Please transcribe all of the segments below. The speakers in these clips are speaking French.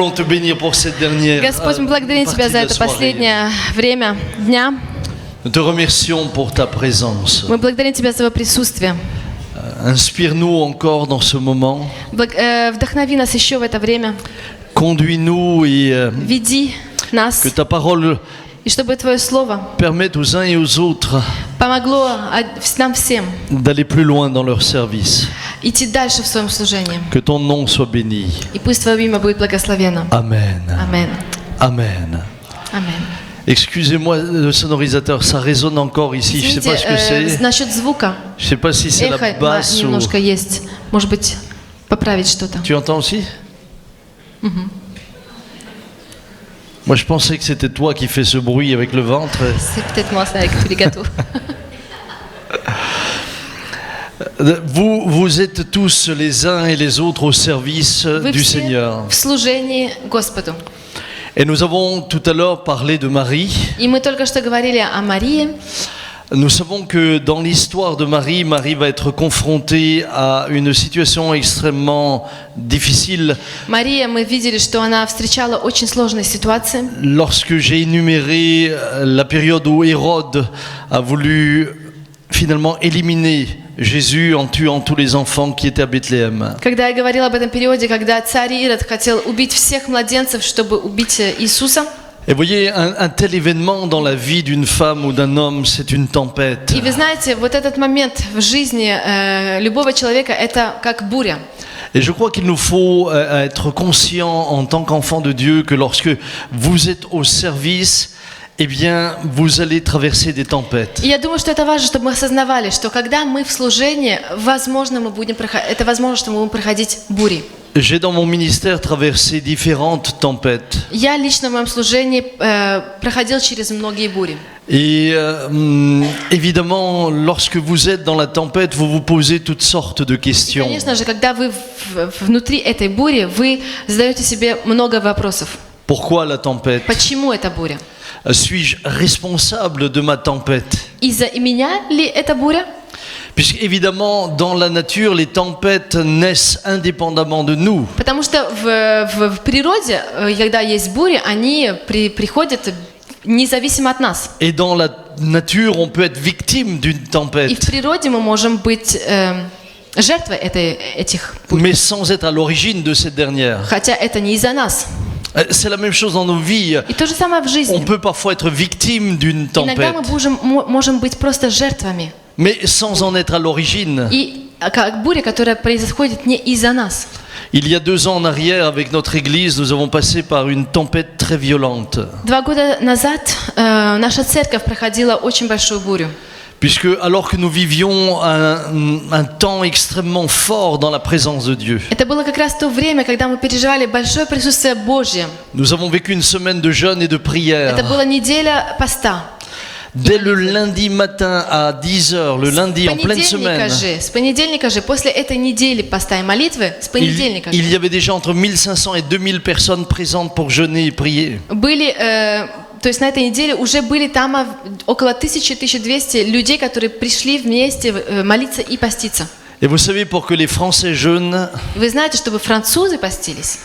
voulons te bénir pour cette dernière Господь, мы благодарим Тебя за это последнее время дня. Nous te remercions pour ta présence. Мы благодарим Тебя за Твое присутствие. Inspire-nous encore dans ce moment. Вдохнови нас еще в это время. Conduis-nous et Веди нас. que ta parole И чтобы Твое Слово permette aux uns et aux autres помогло нам всем d'aller plus loin dans leur service. идти дальше в своем служении. Que ton nom soit béni. И пусть Твое имя будет благословено. Amen. Amen. Amen. Amen. Excusez-moi, le sonorisateur, ça résonne encore ici. Je ne sais pas ce que c'est. Насчет звука. Je ne sais pas si c'est la Эхо basse ou... немножко есть. Может быть, поправить что-то. Tu entends aussi? Moi, je pensais que c'était toi qui fais ce bruit avec le ventre. C'est peut-être moi ça avec tous les gâteaux. Vous êtes tous les uns et les autres au service Вы du все Seigneur. в служении Господу. Et nous avons tout à l'heure parlé de Marie. И мы только что говорили о Марии. Nous savons que dans l'histoire de Marie, Marie va être confrontée à une situation extrêmement difficile. Мария, мы видели, что она встречала очень сложные ситуации. Lorsque j'ai énuméré la période où Hérode a voulu finalement éliminer Jésus en tuant tous les enfants qui étaient à Bethléem. Когда я говорила об этом периоде, когда царь Ирод хотел убить всех младенцев, чтобы убить Иисуса. Et vous voyez, un tel événement dans la vie d'une femme ou d'un homme, c'est une tempête. И вы знаете, вот этот момент в жизни любого человека, это как буря. Et je crois qu'il nous faut être conscients en tant qu'enfants de Dieu que lorsque vous êtes au service, eh bien, vous allez traverser des tempêtes. И я думаю, что это важно, чтобы мы осознавали, что когда мы в служении, возможно, это возможно, что мы будем проходить бури. J'ai dans mon ministère traversé différentes tempêtes. Я лично в моем служении проходил через многие бури. Et évidemment, lorsque vous êtes dans la tempête, vous vous posez toutes sortes de questions. Конечно же, когда вы внутри этой бури, вы задаете себе много вопросов. Pourquoi la tempête? Почему эта буря? Suis-je responsable de ma tempête? Из-за меня ли эта буря? Puisque évidemment, dans la nature, les tempêtes naissent indépendamment de nous. Потому что в природе, когда есть бури, они приходят независимо от нас. Et dans la nature, on peut être victime d'une И tempête, в природе мы можем быть жертвой этих бурь. mais sans être à l'origine de cette dernière. Хотя это не из-за нас. C'est la même chose dans nos vies. И то же самое в On жизни. peut parfois être victime d'une Иногда tempête, мы можем быть просто жертвами. mais sans en être à l'origine. И как буря, которая происходит не из-за нас. Il y a 2 ans en arrière, avec notre église, nous avons passé par une tempête très violente. 2 года назад наша церковь проходила очень большую бурю. Puisque alors que nous vivions un temps extrêmement fort dans la présence de Dieu, Это было как раз то время, когда мы переживали большое присутствие Божье. nous avons vécu une semaine de jeûne et de prière. Это была неделя поста. Dès le lundi matin à 10h, le lundi en pleine semaine, С понедельника же, после этой недели поста и молитвы, с понедельника il y же, avait déjà entre 1500 et 2000 personnes présentes pour jeûner et prier. были, то есть на этой неделе уже были там около 1000-1200 людей, которые пришли вместе молиться и поститься. Et vous savez, pour que les Français jeûnent, Вы знаете, чтобы французы постились,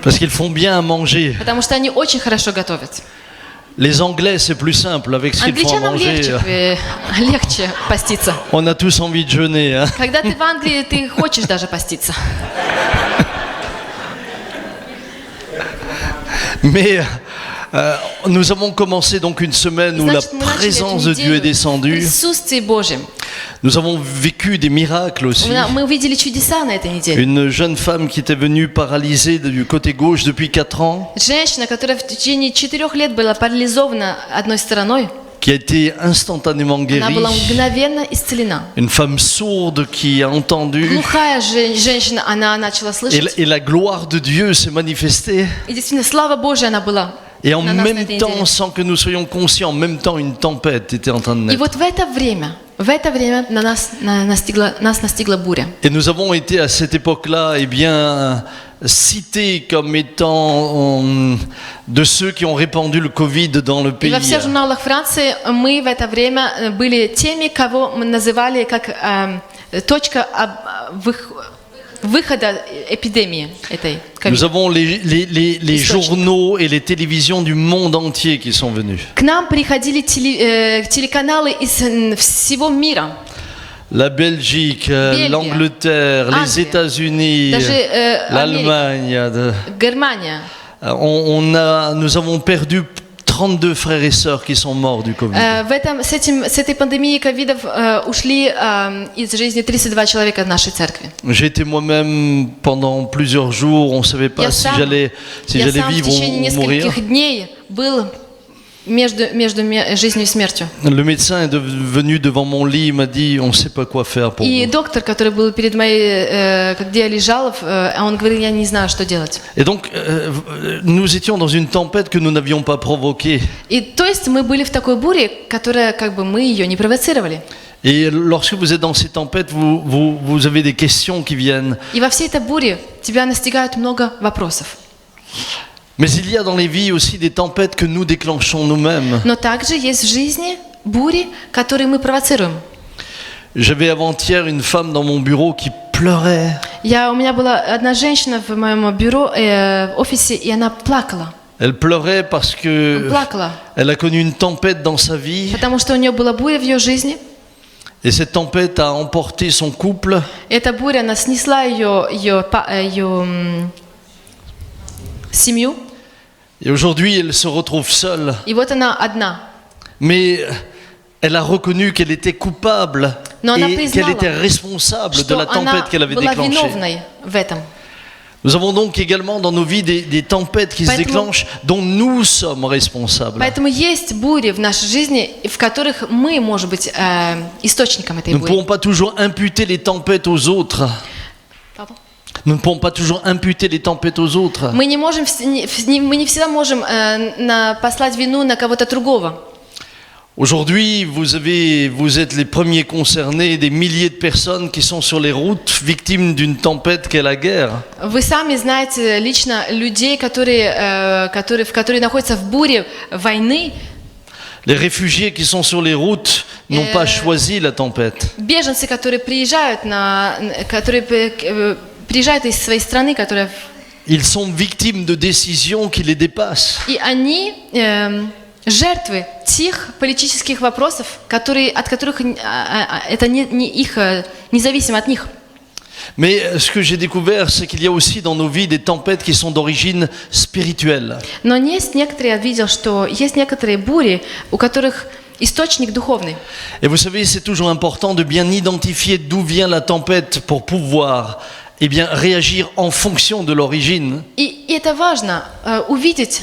parce qu'ils font bien à manger. потому что они очень хорошо готовят. Les Anglais, c'est plus simple, avec ce qu'ils font à Англичанам manger. легче поститься. On a tous envie de jeûner. Hein. Когда ты в Англии, ты хочешь даже поститься. Mais nous avons commencé donc une semaine où la Значит, мы начали présence эту de Dieu est неделю в descendue. присутствии Божьем. Nous avons vécu des miracles aussi. Мы увидели чудеса на этой неделе. Une jeune femme qui était venue paralysée du côté gauche depuis 4 ans, Женщина, которая в течение 4 лет была парализована одной стороной, qui a été instantanément она guérie. была мгновенно исцелена. Une femme sourde qui a entendu. Глухая женщина, она начала слышать. Et la gloire de Dieu s'est manifestée. И действительно, слава Божья она была. Et en на нас на même этой temps, неделе. sans que nous soyons conscients, en même temps, une tempête était en train de И naître. вот в это время нас настигла буря. Et nous avons été à cette époque-là, eh bien, cités comme étant de ceux qui ont répandu le Covid dans le И pays. во всех журналах Франции мы в это время были теми, кого мы называли как точка выхода эпидемии этой Nous ковида. avons les Источник. journaux et les télévisions du monde entier qui sont venus. К нам приходили телеканалы из всего мира. La Belgique, Бельгия, l'Angleterre, les Англия, États-Unis, даже l'Allemagne. Германия. Nous avons perdu 32 frères et sœurs qui sont morts du Covid. С этой пандемией ковида ушли из жизни 32 человека нашей церкви. J'ai été moi-même pendant plusieurs jours, on ne savait pas Я si сам j'allais в vivre течение ou mourir. нескольких дней был между жизнью и смертью. Le médecin est venu devant mon lit, il m'a dit on ne sait pas quoi faire pour И vous. доктор, который был перед моей, где я лежала, он говорил, я не знаю, что делать. Et donc nous étions dans une tempête que nous n'avions pas provoquée. И то есть мы были в такой буре, которая как бы мы ее не провоцировали. Et lorsque vous êtes dans ces tempêtes, vous avez des questions qui viennent. И во всей этой буре тебя настигает много вопросов. Mais il y a dans les vies aussi des tempêtes que nous déclenchons nous-mêmes. Но также есть в жизни бури, которые мы провоцируем. J'avais avant-hier une femme dans mon bureau qui pleurait. У меня была одна женщина в моем бюро, в офисе, и она плакала. Elle pleurait parce que Плакала, elle a connu une tempête dans sa vie. потому что у нее была буря в ее жизни. Et cette tempête a emporté son couple. И эта буря, она снесла ее семью. Et aujourd'hui, elle se retrouve seule. И вот она одна. Mais elle a reconnu qu'elle était coupable Но она et признала, qu'elle était responsable de что la она tempête qu'elle avait была déclenchée. виновной в этом. Nous avons donc également dans nos vies des tempêtes qui se Поэтому- déclenchent dont nous sommes responsables. Поэтому есть бури в нашей жизни, в которых мы, может быть, источником этой Nous ne бури. pouvons pas toujours imputer les tempêtes aux autres. Nous ne pouvons pas toujours imputer les tempêtes aux autres. Мы не всегда можем послать вину на кого-то другого. Aujourd'hui, vous êtes les premiers concernés, des milliers de personnes qui sont sur les routes victimes d'une tempête qu'est la guerre. Вы сами знаете лично людей, которые находятся в буре войны, Les réfugiés qui sont sur les routes n'ont pas choisi la tempête. беженцы, которые приезжают из своей страны, Ils sont victimes de décisions qui les dépassent. и они жертвы тех политических вопросов, от которых это независимо от них. Mais ce que j'ai découvert, c'est qu'il y a aussi dans nos vies des tempêtes qui sont d'origine spirituelle. Но я видел, что есть некоторые бури, у которых источник духовный. Et vous savez, c'est toujours important de bien identifier d'où vient la tempête pour pouvoir réagir en fonction de l'origine. И это важно, увидеть,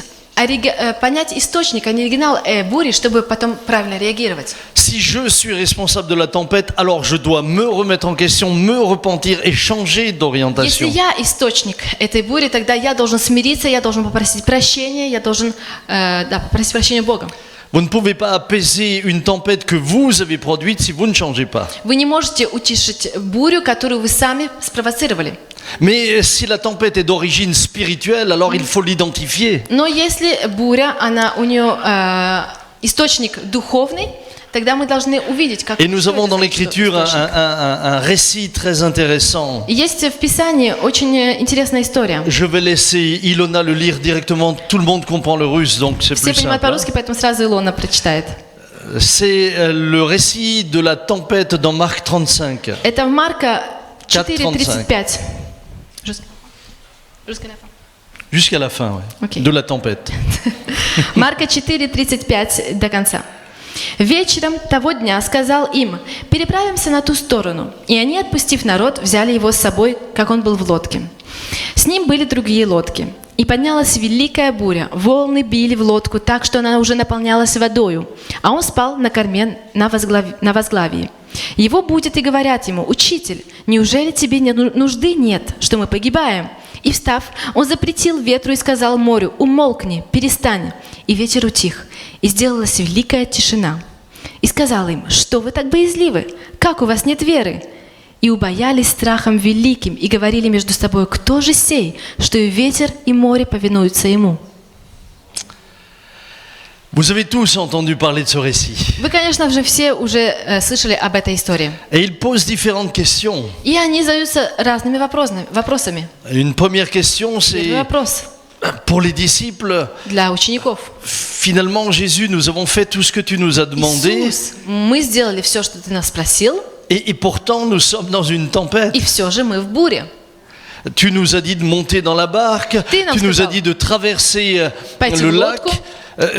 понять источник, оригинал бури, чтобы потом правильно реагировать. Si je suis responsable de la tempête, alors je dois me remettre en question, me repentir et changer Если d'orientation. я источник этой бури, тогда я должен смириться, я должен попросить прощения, я должен попросить прощения Бога. Vous ne pouvez pas apaiser une tempête que vous avez produite si vous ne changez pas. Вы не можете утишить бурю, которую вы сами спровоцировали. Mais si la tempête est d'origine spirituelle, alors il faut l'identifier. Но если буря, у нее источник духовный, тогда мы должны увидеть, как... Et nous avons dans это l'Écriture источник. un récit très intéressant. И есть в Писании очень интересная история. Je vais laisser Ilona le lire directement. Tout le monde comprend le russe, donc c'est Все plus понимают simple. по-русски, поэтому сразу Илона прочитает. C'est le récit de la tempête dans Marc 35. Это в Марка 4:35. 4:35. Jusqu'à la fin, ouais, Ok. de la tempête. Марка 4:35 до конца. Вечером того дня сказал им: «Переправимся на ту сторону». И они, отпустив народ, взяли его с собой, как он был в лодке. С ним были другие лодки. И поднялась великая буря. Волны били в лодку так, что она уже наполнялась водою. А он спал на корме на возглавии. Его будят и говорят ему: «Учитель, неужели тебе нужды нет, что мы погибаем?» И встав, он запретил ветру и сказал морю: «Умолкни, перестань». И ветер утих, и сделалась великая тишина. И сказал им: «Что вы так боязливы? Как у вас нет веры?» И убоялись страхом великим, и говорили между собой: «Кто же сей, что и ветер, и море повинуются ему?» Vous avez tous entendu parler de ce récit. Вы, конечно же, все уже слышали об этой истории. Et il pose différentes questions. И они задаются разными вопросами. Une première question, Первый c'est вопрос pour les disciples. для учеников. Finalement, Jésus, nous avons fait tout ce que tu nous as demandé. Иисус, мы сделали все, что ты нас спросил, Et pourtant, nous sommes dans une tempête. и все же мы в буре. Tu nous as dit de monter dans la barque. Ты нам Tu nous as сказал dit de traverser пойти le в lac. лодку,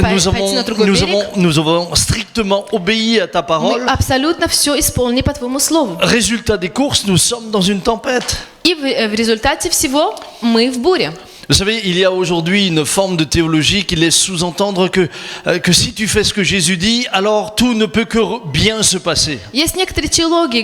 пойти на другой берег. Nous avons strictement obéi à ta Мы parole. абсолютно все исполнили по твоему слову. Résultat des courses, nous sommes dans une tempête. И в результате всего мы в буре. Vous savez, il y a aujourd'hui une forme de théologie qui laisse sous-entendre que si tu fais ce que Jésus dit, alors tout ne peut que bien se passer. Есть некоторые теологи,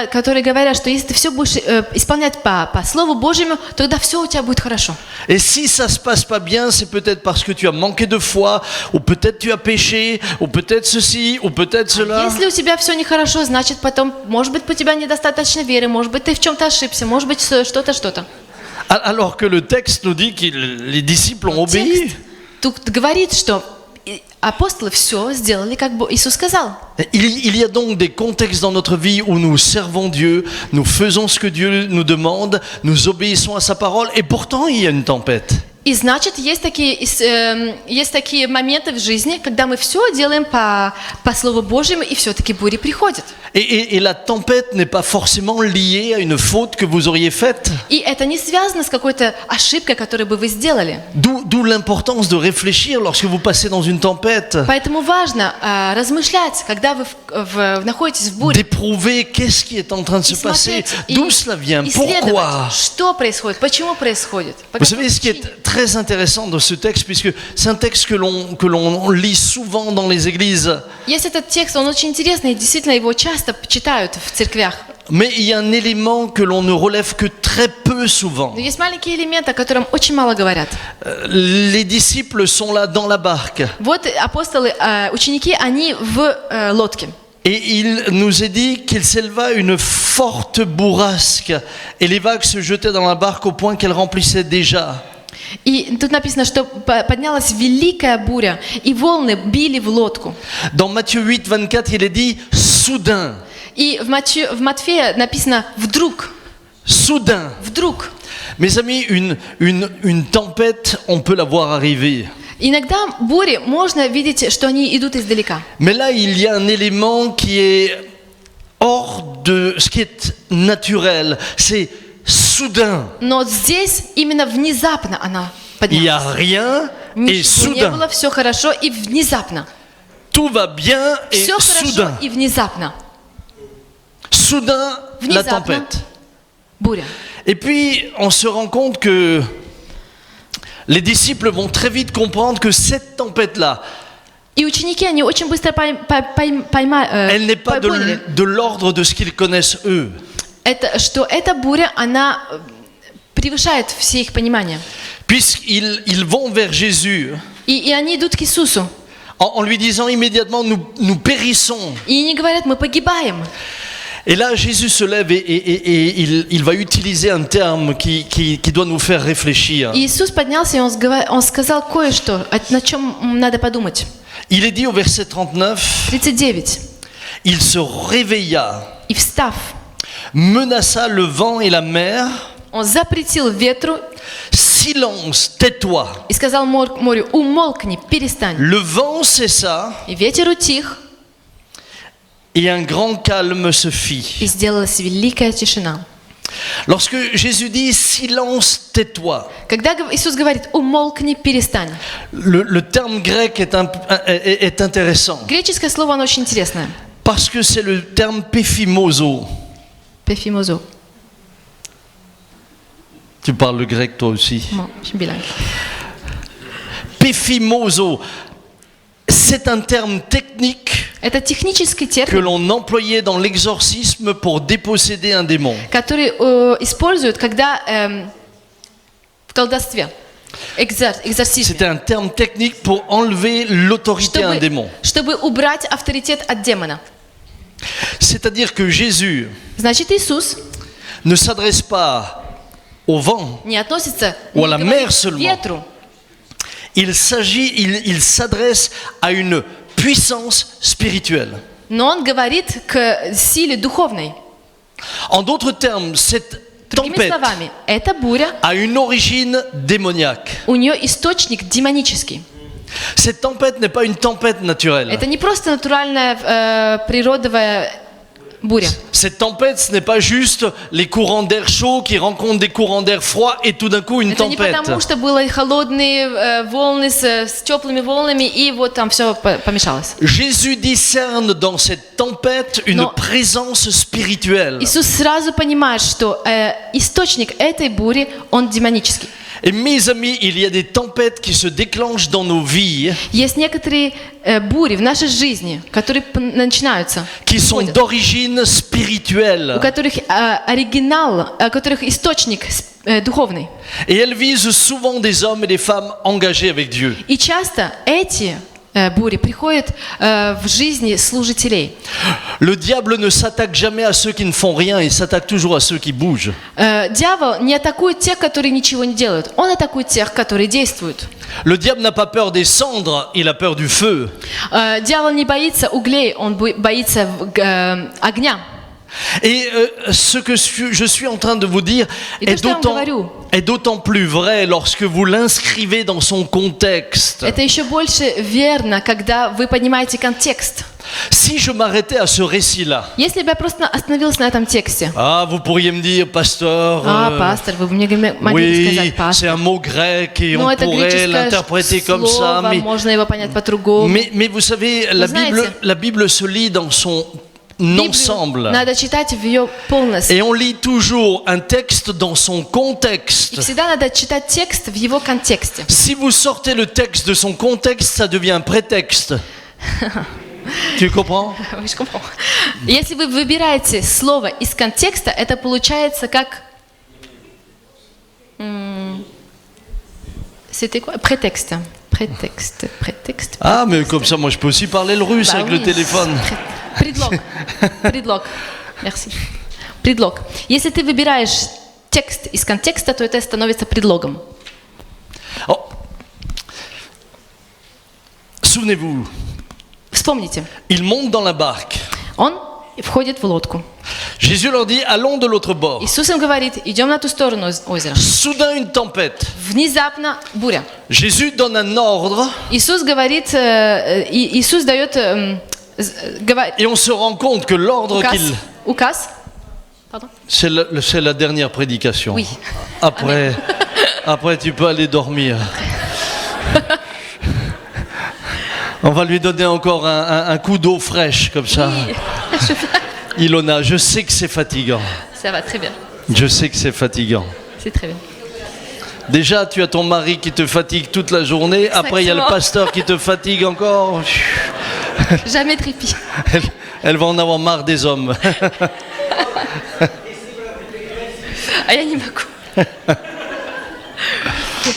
которые говорят, что если ты все будешь исполнять по Слову Божьему, тогда все у тебя будет хорошо. Et si ça se passe pas bien, c'est peut-être parce que tu as manqué de foi, ou peut-être tu as péché, ou peut-être ceci, ou peut-être cela. Если у тебя все нехорошо, значит потом, может быть, у тебя недостаточно веры, может быть, ты в чем-то ошибся, может быть, что-то. Alors que le texte nous dit que les disciples ont obéi. Текст тут говорит, что апостолы все сделали, как Иисус сказал. Il y a donc des contextes dans notre vie où nous servons Dieu, nous faisons ce que Dieu nous demande, nous obéissons à sa parole, et pourtant il y a une tempête. И значит, есть такие моменты в жизни, когда мы все делаем по Слову Божьему, и все-таки бури приходят. Et la tempête n'est pas forcément liée à une faute que vous auriez faite. И это не связано с какой-то ошибкой, которую бы вы сделали. D'où l'importance de réfléchir lorsque vous passez dans une tempête. Поэтому важно размышлять, когда вы находитесь в буре. D'éprouver qu'est-ce qui est en train de se passer, d'où cela vient, pourquoi. Исследовать, что происходит, почему происходит. Vous savez ce qui est très intéressant dans ce texte, puisque c'est un texte que l'on lit souvent dans les églises. Есть этот текст, он очень интересный, и действительно его часто читают в церквях. Mais il y a un élément que l'on ne relève que très peu souvent. Но есть маленький элемент, о котором очень мало говорят. Les disciples sont là dans la barque. Вот апостолы, ученики, они в лодке. Et il nous est dit qu'il s'éleva une forte bourrasque, et les vagues se jetaient dans la barque au point qu'elle remplissait déjà. И тут написано, что поднялась великая буря, и волны били в лодку. Dans Matthieu 8, 24, il est dit soudain. И в Матфея написано «вдруг». Soudain. Вдруг. Mes amis, une tempête, on peut la voir arriver. Иногда бури можно видеть, что они идут издалека. Mais là, il y a un élément qui est hors de ce qui est naturel. C'est soudain. Но здесь именно внезапно она Il n'y a поднялась. rien et Ничего не soudain. было, все хорошо и внезапно. Tout va bien et Все хорошо soudain. и внезапно. Soudain, la Внезапно. tempête. Буря. Et puis, on se rend compte que les disciples vont très vite comprendre que cette tempête-là, И ученики, они очень быстро elle n'est pas поняли, de l'ordre de ce qu'ils connaissent eux. что эта буря, она превышает все их понимания. Puisqu'ils vont vers Jésus И они идут к Иисусу. en lui disant immédiatement nous périssons. И они говорят, мы погибаем. Et là, Jésus se lève et il va utiliser un terme qui doit nous faire réfléchir. И Иисус поднялся, и он сказал кое-что, на чем надо подумать. Il est dit au verset 39, 39. il se réveilla, И встав, menaça le vent et la mer. он запретил ветру Silence, tais-toi. и сказал морю, умолкни, перестань. Le vent cessa И ветер утих, et un grand calme se fit. и сделалась великая тишина. Lorsque Jésus dit silence, tais-toi, Когда Иисус говорит, умолкни, перестань. le terme grec est intéressant Греческое слово, оно очень интересное. parce que c'est le terme péphimoso. Пефимозо. Tu parles le grec toi aussi. Bilingue. Péphimoso, c'est un terme technique Это технический que термин, l'on employait dans l'exorcisme pour déposséder un démon. который используют, когда в колдовстве, экзорцизме, C'était un terme technique pour enlever l'autorité à un démon. чтобы убрать авторитет от демона. C'est-à-dire que Jésus Значит, Иисус ne s'adresse pas au vent, не относится Ou à не la говорит mer seulement. ветру, il s'adresse à une puissance spirituelle. Но он говорит к силе духовной. En d'autres termes, cette Другими tempête словами, эта буря, a une origine démoniaque. у нее источник демонический. Cette tempête n'est pas une tempête naturelle. Это не просто натуральная природовая буря. Cette tempête, ce n'est pas juste les courants d'air chaud qui rencontrent des courants d'air froid et tout d'un coup une Это не tempête. потому, что были холодные волны с теплыми волнами, и вот там все помешалось. Jésus discerne dans cette tempête une Но- présence spirituelle. Иисус сразу понимает, что источник этой бури, он демонический. Et mes amis, il y a des tempêtes qui se déclenchent dans nos vies, Есть некоторые бури в нашей жизни, которые начинаются, qui sont приходят, d'origine у spirituelle. которых оригинал, у которых источник духовный. Et elles visent souvent des hommes et des femmes engagés avec Dieu. И часто эти бури приходят в жизни служителей. Le diable ne s'attaque jamais à ceux qui ne font rien, il s'attaque toujours à ceux qui bougent. Дьявол не атакует тех, которые ничего не делают. Он атакует тех, которые действуют. Le diable n'a pas peur des cendres, il a peur du feu. Дьявол не боится углей, он боится огня. Et ce que je suis en train de vous dire Et tout ce que je говорю. est d'autant plus vrai lorsque vous l'inscrivez dans son contexte. Это еще больше верно, когда вы понимаете контекст. Si je m'arrêtais à ce récit-là, Если бы я просто остановилась на этом тексте. vous pourriez me dire, pasteur, Пастор, вы бы мне могли oui, сказать, c'est пастор. un mot grec et Ну, on это pourrait греческое l'interpréter comme ça, слово, можно его понять по-другому. mais vous savez, знаете, la Bible se lit dans son Библию ensemble. надо читать в ее полностью. Et on lit toujours un texte dans son И contexte. всегда надо читать текст в его контексте. Si vous sortez le texte de son contexte, ça devient un prétexte. Tu comprends? Вы же comprends. Если вы выбираете слово из контекста, это получается как... C'était quoi? Prétexte. Prétexte. Ah, mais comme ça, moi, je peux aussi parler le russe Bah avec oui. le téléphone. Предлог. Предлог. Merci. Предлог. Если ты выбираешь текст из контекста, то это становится предлогом. Oh. Souvenez-vous, Вспомните. ils montent dans la barque. Он входит в лодку. Jésus leur dit, allons de l'autre bord. Иисус им говорит, идем на ту сторону озера. Soudain, une tempête. Внезапно буря. Jésus donne un ordre Иисус говорит, Иисус дает et on se rend compte que l'ordre qu'il... указ. Pardon? C'est la dernière prédication. Oui. Après, tu peux aller dormir. On va lui donner encore un coup d'eau fraîche, comme ça. Oui. Ilona, je sais que c'est fatigant. Ça va très bien. Je sais que c'est fatigant. C'est très bien. Déjà, tu as ton mari qui te fatigue toute la journée. Après, il y a le Exactement. pasteur qui te fatigue encore. Jamais trépi. Elle va en avoir marre des hommes. А я не могу.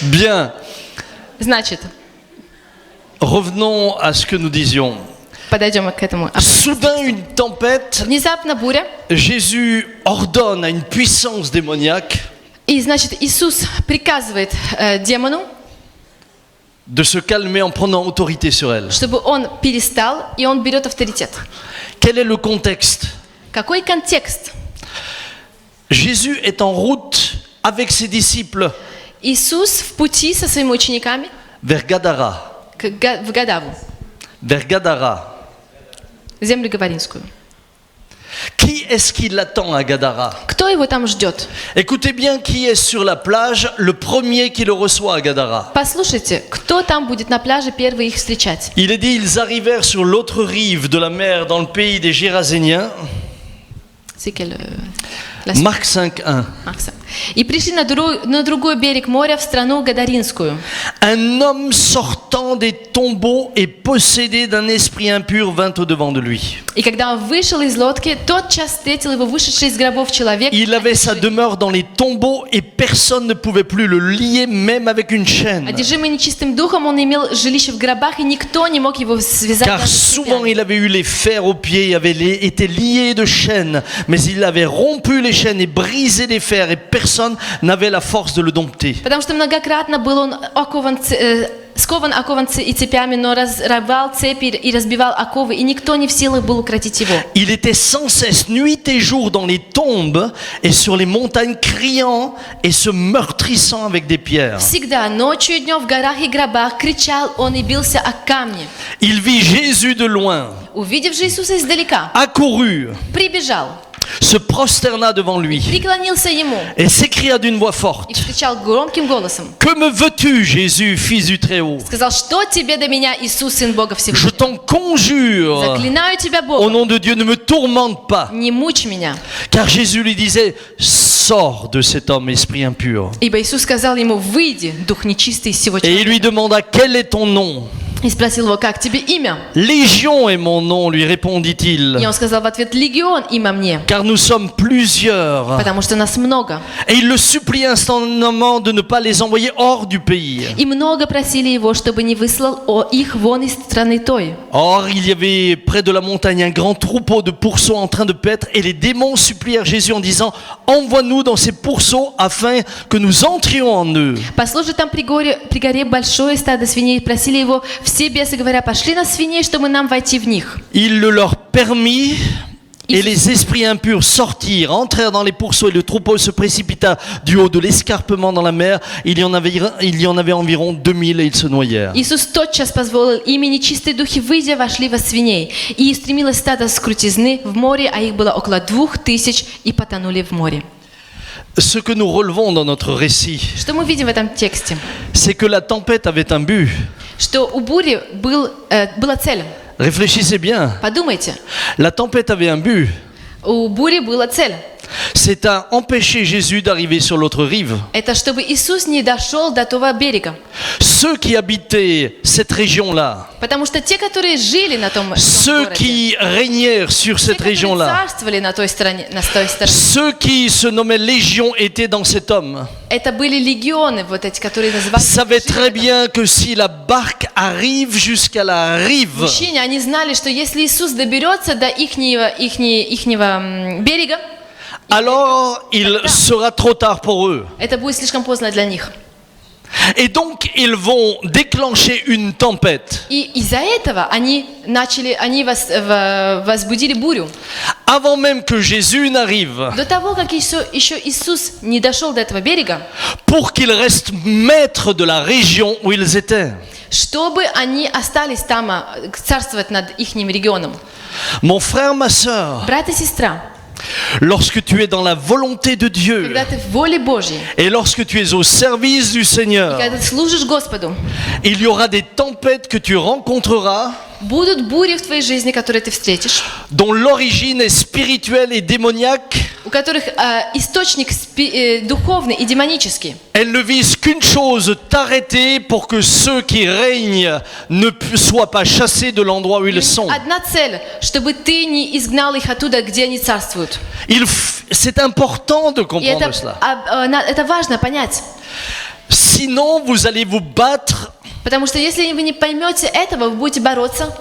Bien, Значит, revenons à ce que nous disions. подойдем к этому. Soudain, une tempête. Внезапно буря. Jésus ordonne à une puissance démoniaque И, значит, Иисус приказывает демону, de se calmer en prenant autorité sur elle. чтобы он перестал, и он берет авторитет. Quel est le contexte? Какой контекст? Jésus est en route avec ses disciples Иисус в пути со своими учениками vers Gadara. в Гадаву, Vers Gadara. землю Гаваринскую. Qui est-ce qui l'attend à Gadara? Кто его там ждет? Écoutez bien qui est sur la plage, le premier qui le reçoit à Gadara. Послушайте, кто там будет на пляже первый их встречать? Il est dit, ils arrivèrent sur l'autre rive de la mer dans le pays des Géraséniens. C'est quel... Marc 5.1. И пришли на другой берег моря, в страну Гадаринскую. Un homme sortant des tombeaux et possédé d'un esprit impur vint au-devant de lui. И когда он вышел из лодки, тотчас встретил его вышедший из гробов человек. Il avait sa demeure dans les tombeaux et personne ne pouvait plus le lier, même avec une chaîne. Одержимый нечистым духом, он имел жилище в гробах, и никто не мог его связать. Car даже souvent цепями. il avait eu les fers aux pieds, il avait été lié de chaînes, mais il avait rompu les chaînes et brisé les fers et personne personne n'avait la force de le dompter. Потому что многократно был он скован и цепями, но разрывал цепи и разбивал оковы, и никто не в силах был укротить его. Il était sans cesse, nuit et jour, dans les tombes et sur les montagnes, criant et se meurtrissant avec des pierres. Всегда, ночью и днем, в горах и гробах, кричал он и бился о камни. Il vit Jésus de loin, Увидев же Иисуса издалека, accourut, прибежал, se prosterna devant lui преклонился ему et s'écria d'une voix и forte: вскричал громким голосом. Que me veux-tu, Jésus, fils du Très-Haut? Сказал, что тебе до меня, Иисус, Сын Бога Je Всевышнего? t'en conjure, Заклинаю тебя au Богом, nom de Dieu, ne me tourmente pas. не мучь меня. Car Jésus lui disait: Sors de cet homme, esprit impur. Ибо Иисус сказал ему, выйди, дух нечистый из всего Et il lui человека. demanda: Quel est ton nom? И спросил его, как тебе имя? Légion est mon nom, lui И répondit-il, он сказал в ответ, легион, имя мне, car nous sommes plusieurs. потому что нас много. Et il le supplie instantanément de ne pas les envoyer hors du pays. И много просили его, чтобы не выслал их вон из страны той. Or, il y avait près de la montagne un grand troupeau de pourceaux en train de paître, et les démons supplièrent Jésus en disant: Envoie-nous dans ces pourceaux afin que nous entrions en eux. Послушай, там при горе большое стадо свиней, просили его все бесы, говоря, пошли на свиней, чтобы нам войти в них. Il le leur permit, et les esprits impurs sortirent, entrèrent dans les pourceaux, et le troupeau se précipita du haut de l'escarpement dans la mer. Il y en avait environ 2000, et ils se noyèrent. Иисус тотчас позволил ими нечистые духи, выйдя, вошли во свиней. И стремилось стадо с крутизны в море, а их было около 2000, и потонули в море. Ce que nous relevons dans notre récit, Что мы видим в этом тексте? c'est que la tempête avait un but. Что у бури была цель. Réfléchissez bien. Подумайте, La tempête avait un but. у бури была цель. C'est à empêcher Jésus d'arriver sur l'autre rive. Это чтобы Иисус не дошел до того берега. Ceux qui habitaient cette région-là, Потому что те, которые жили на том ceux городе, qui régnèrent sur те, cette которые région-là, царствовали на той стороне, ceux qui se nommaient Légion étaient dans cet homme, это были легионы, вот эти, которые назывались. savaient très bien que si la barque arrive jusqu'à la rive, Мужчины, они знали, что если Иисус доберется до ихнего берега, alors il sera trop tard pour eux. это будет слишком поздно для них. Et donc ils vont déclencher une tempête. И из-за этого они возбудили бурю. Avant même que Jésus n'arrive, До того, как еще Иисус не дошел до этого берега, pour qu'ils restent maîtres de la région où ils étaient. чтобы они остались там царствовать над их регионом. Mon frère, ma sœur, Брат и сестра, lorsque tu es dans la volonté de Dieu когда ты в воле Божьей, et lorsque tu es au service du Seigneur, когда ты служишь Господу, il y aura des tempêtes que tu rencontreras будут бури в твоей жизни, которые ты встретишь, dont l'origine est spirituelle et démoniaque. у которых источник духовный и демонический. Elles ne visent qu'une chose, t'arrêter pour que ceux qui règnent ne soient pas chassés de l'endroit où ils sont. Одна цель, чтобы ты не изгнал их оттуда, где они царствуют. C'est important de И comprendre cela. это важно понять. Sinon, vous allez vous battre, Потому что если вы не поймете этого, вы будете бороться,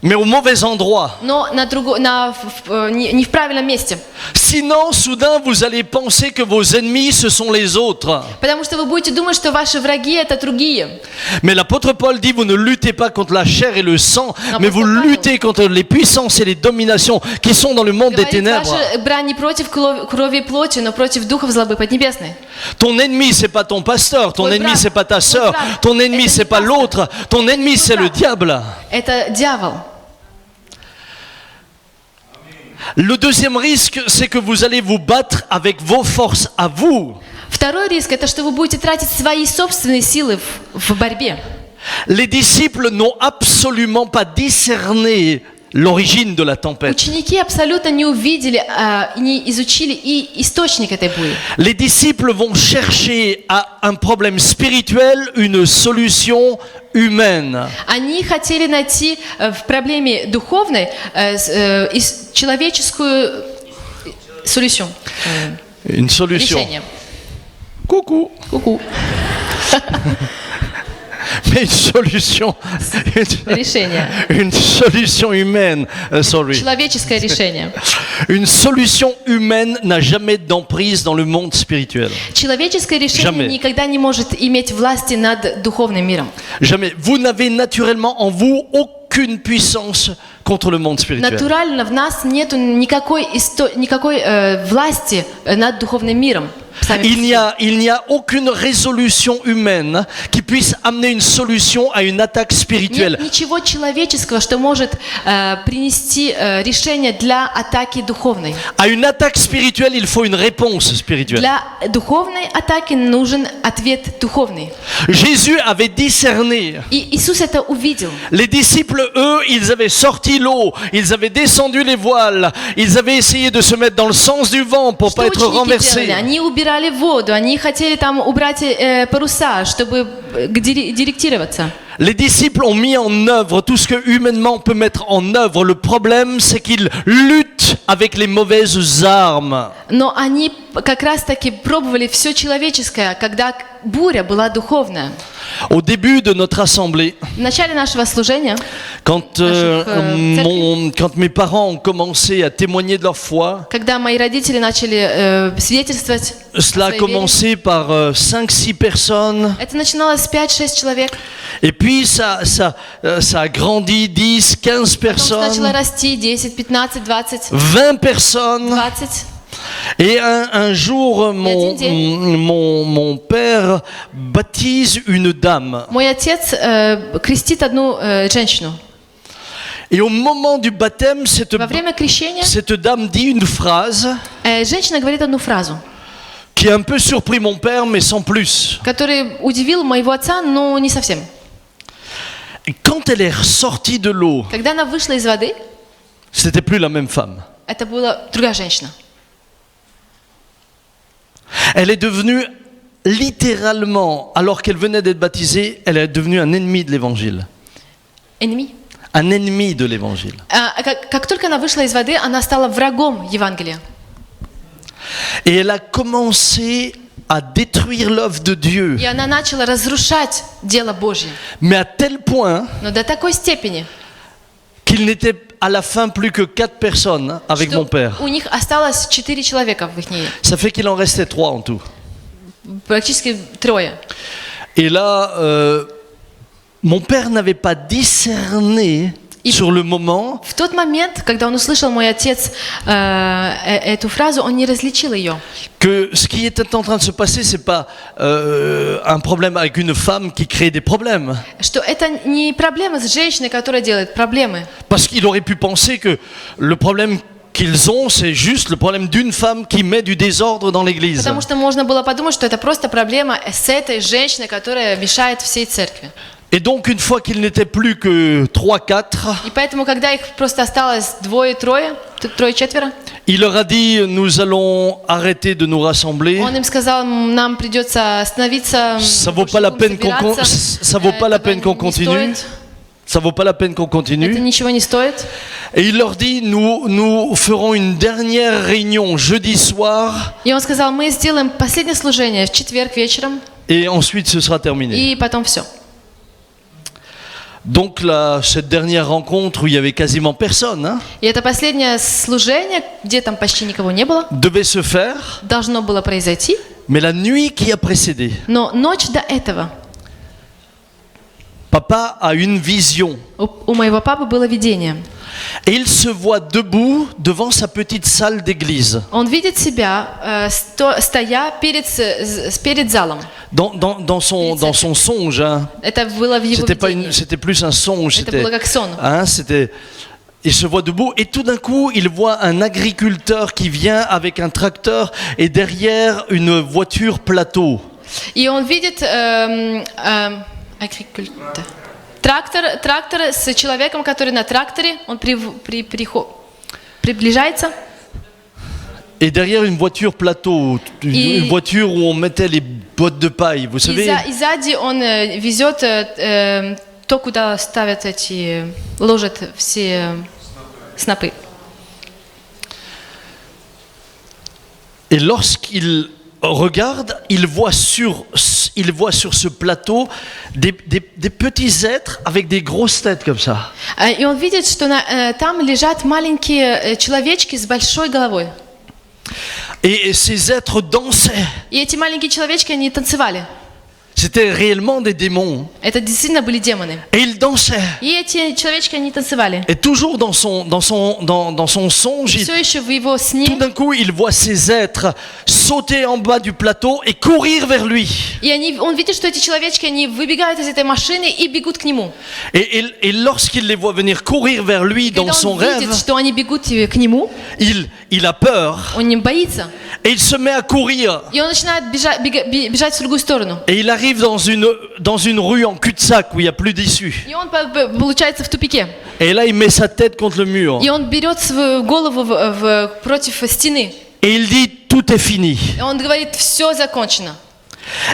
mais au mauvais endroit. но не в правильном месте. Sinon, soudain, vous allez penser que vos ennemis, ce sont les autres. Потому что вы будете думать, что ваши враги это другие. Mais l'apôtre Paul dit, vous ne luttez pas contre la chair et le sang, mais vous Paul. luttez contre les puissances et les dominations qui sont dans le monde des Говорит, ténèbres. ваша брань не против крови и плоти, но против духов злобы поднебесной. Ton ennemi, c'est pas ton pasteur, ton Твой ennemi, враг, c'est pas ta твой sœur, враг. ton ennemi, Это c'est не pas пастор. l'autre, ton ennemi, c'est le diable. Это дьявол. Le deuxième risque, c'est que vous allez vous battre avec vos forces à vous. Второй риск это что вы будете тратить свои собственные силы в борьбе. Les disciples n'ont absolument pas discerné l'origine de la tempête. Ученики абсолютно не увидели, не изучили и источник этой бури. Les disciples vont chercher à un problème spirituel une solution humaine. Они хотели найти в проблеме духовной человеческую solution. Une solution. Решение. Coucou. Ку-ку. Mais решение. une solution humaine, sorry. Человеческое решение. Une solution humaine n'a jamais d'emprise dans le monde spirituel. Человеческое решение Jamais. никогда не может иметь власти над духовным миром. Jamais. Vous n'avez naturellement en vous aucune puissance contre le monde spirituel. Натурально в нас нет никакой власти над духовным миром. Il n'y a aucune résolution humaine qui puisse amener une solution à une attaque spirituelle. Нет ничего человеческого, что может принести решение для атаки духовной. À une attaque spirituelle, il faut une réponse spirituelle. Для духовной атаки нужен ответ духовный. Jésus avait discerné. И Иисус это увидел. Les disciples, eux, ils avaient sorti l'eau, ils avaient descendu les voiles, ils avaient essayé de se mettre dans le sens du vent pour Что pas être ученики renversés. делали? Они убирали воду, они хотели там убрать паруса, чтобы директироваться. Les disciples ont mis en œuvre tout ce que humainement on peut mettre en œuvre. Le problème, c'est qu'ils luttent avec les mauvaises armes. Но они как раз-таки пробовали все человеческое, когда буря была духовная. Au début de notre assemblée, В начале нашего служения, quand mes parents ont commencé à témoigner de leur foi, когда мои родители начали свидетельствовать, cela a своей вере, commencé par 5-6 personnes. это начиналось с 5-6 человек, Et puis ça a grandi, 10, 15 потом начало personnes, расти 10, 15, 20, 20 personnes. 20. Et un jour, mon père baptise une dame. Мой отец крестит одну женщину. Et au moment du baptême, Во время крещения cette dame dit une phrase женщина говорит одну фразу, qui a un peu surpris mon père, mais sans plus. который удивил моего отца, но не совсем. Et quand elle est ressortie de l'eau, Когда она вышла из воды, c'était plus la même femme. это была другая женщина. Elle est devenue littéralement, alors qu'elle venait d'être baptisée, elle est devenue un ennemi de l'évangile. Enemy. Un ennemi de l'évangile. Как только она вышла из воды, она стала врагом Евангелия. Et elle a commencé à détruire l'œuvre de Dieu. И она начала разрушать дело Божье. Mais à tel point Но до такой степени, qu'il n'était à la fin plus que 4 personnes avec mon что père. у них осталось 4 человека в их ней. Ça fait qu'il en restait 3 en tout. Практически 3. Et là, mon père n'avait pas discerné sur le moment В тот момент, когда он услышал мой отец эту фразу, он не различил ее. que ce qui était en train de se passer, c'est pas un problème avec une femme qui crée des problèmes. Что это не проблема с женщиной, которая делает проблемы. Parce qu'il aurait pu penser que le problème qu'ils ont, c'est juste le problème d'une femme qui met du désordre dans l'église. Потому что можно было подумать, что это просто проблема с этой женщиной, которая мешает всей церкви. Et donc, une fois qu'il n'était plus que 3-4, И поэтому, когда их просто осталось 2-3, 3-4, il leur a dit, nous allons arrêter de nous rassembler. он им сказал, нам придется остановиться, Ça vaut pas la peine qu'on ça vaut pas la peine qu'on continue. Ça vaut pas la peine qu'on Это continue. ничего не стоит. Et il leur dit, nous ferons une dernière réunion jeudi soir И он сказал, мы сделаем последнее служение в четверг вечером, et ensuite ce sera terminé. и потом все. Donc là, cette dernière rencontre où il y avait quasiment personne, hein, И это последнее служение, где там почти никого не было, devait se faire, должно было произойти, mais la nuit qui a précédé, но ночь до этого papa a une vision у моего папы было видение. et il se voit debout devant sa petite salle d'église. Он видит себя, стоя перед залом. Dans son songe, hein. Это было в его видении. C'était plus un songe, Это было как сон. Il se voit debout et tout d'un coup, il voit un agriculteur qui vient avec un tracteur et derrière une voiture plateau. И он видит трактор с человеком, который на тракторе, он приближается. Et derrière une voiture plateau, une voiture où on mettait les bottes de paille, vous savez. И сзади он везет то, куда ставят ложат все снопы. Et lorsqu'il regarde, il voit sur ce plateau des petits êtres avec des grosses têtes comme ça. И он видит, что там лежат маленькие человечки с большой головой. Et ces êtres dansaient. И эти маленькие человечки, они танцевали. C'était réellement des démons. Это действительно были демоны. Et ils dansaient. И эти человечки, они танцевали. Et toujours dans son songe, И все еще в его tout сне. d'un coup, il voit ces êtres sauter en bas du plateau et courir vers lui. И он видит, что эти человечки, они выбегают из этой машины и бегут к нему. Et lorsqu'il les voit venir courir vers lui dans Когда son он rêve, видит, что они бегут к нему, il a peur он не боится. et il se met à courir. И он начинает бежать в другую сторону. Et il arrive dans une rue en cul-de-sac où il n'y a plus d'issue. И он получается в тупике. Et là, il met sa tête contre le mur. И он берет свою голову против стены. Et il dit, tout est fini. И он говорит, все закончено.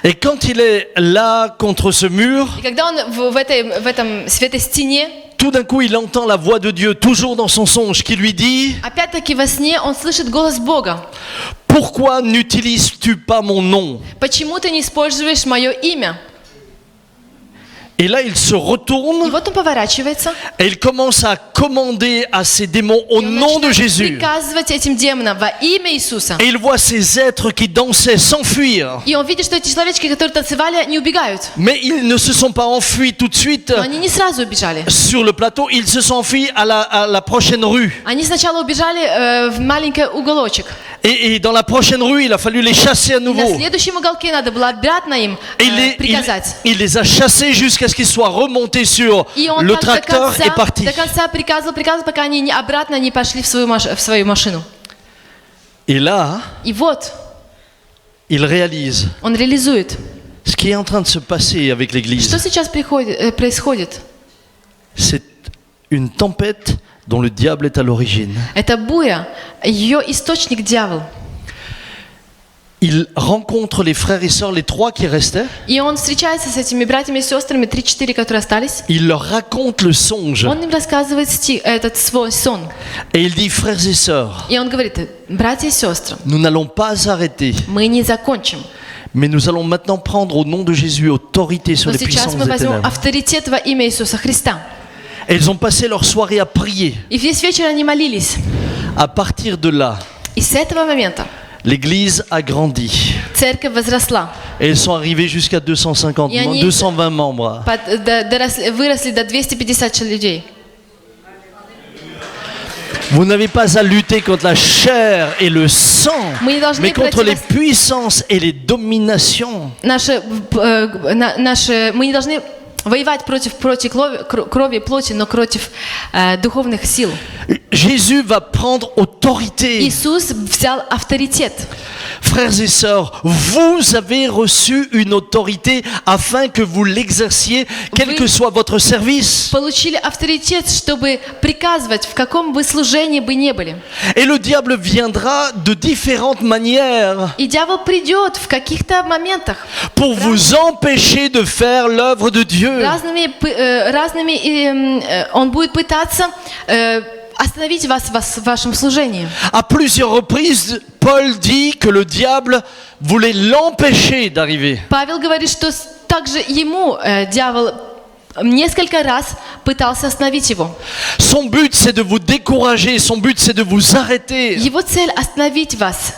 Et quand il est là contre ce mur, И когда он в этой стене, tout d'un coup, il entend la voix de Dieu, toujours dans son songe, qui lui dit, опять-таки во сне он слышит голос Бога. pourquoi n'utilises-tu pas mon nom? Почему ты не используешь мое имя? Et là, il se И retourne вот он поворачивается, et il commence à commander à ces démons au и он nom de начинает Jésus. приказывать этим демонам во имя Иисуса. Et il voit ces êtres qui dansaient s'enfuir. И он видит, что эти человечки, которые танцевали, не убегают. Mais ils ne se sont pas enfuis tout de suite Но они не сразу убежали. sur le plateau, ils se sont enfuis à la prochaine rue. Они сначала убежали в маленький уголочек. Et dans la prochaine rue, il a fallu les chasser à И на nouveau. следующем уголке надо было обратно им Et приказать. il les a chassés jusqu'à ce qu'ils soient remontés sur И он le так tracteur et partis. до конца приказывал, пока они обратно не пошли в свою машину. Et là, И вот il réalise он реализует. ce qui est en train de se passer avec Что l'Église. сейчас происходит? C'est une tempête dont le diable est à l'origine. Это буря, ее источник дьявол. Il rencontre les frères et sœurs, les trois qui restaient. И он встречается с этими братьями и сестрами, 3-4, которые остались. Il leur raconte le songe. Он им рассказывает этот свой сон. Et il dit, frères et sœurs, И он говорит, братья и сестры, nous n'allons pas arrêter, мы не закончим. mais nous allons maintenant prendre au nom de Jésus autorité sur Но les сейчас puissances мы des возьмем ténèbres. авторитет во имя Иисуса Христа. Et ils ont passé leur soirée à prier. И весь вечер они молились. À partir de là, И с этого момента l'Église a grandi. церковь возросла. Et ils sont arrivés jusqu'à 250, Et они- 220 membres. Выросли до 250 людей. Vous n'avez pas à lutter contre la chair et le sang, Мы не должны mais contre les противостоять. puissances et les dominations. Мы не должны воевать против крови и плоти, но против духовных сил. Jésus va prendre autorité. Иисус взял авторитет. Frères et sœurs, vous avez reçu une autorité afin que vous l'exerciez, quel Вы- que soit votre service. Получили авторитет, чтобы приказывать, в каком бы служении бы не были. Et le diable viendra de différentes manières И дьявол придет в каких-то моментах pour vous empêcher de faire l'œuvre de Dieu. он будет пытаться остановить вас в вашем служении. À plusieurs reprises, Paul dit que le diable voulait l'empêcher d'arriver. Павел говорит, что также ему дьявол несколько раз пытался остановить его. Son but, c'est de vous décourager, son but, c'est de vous arrêter. Его цель остановить вас,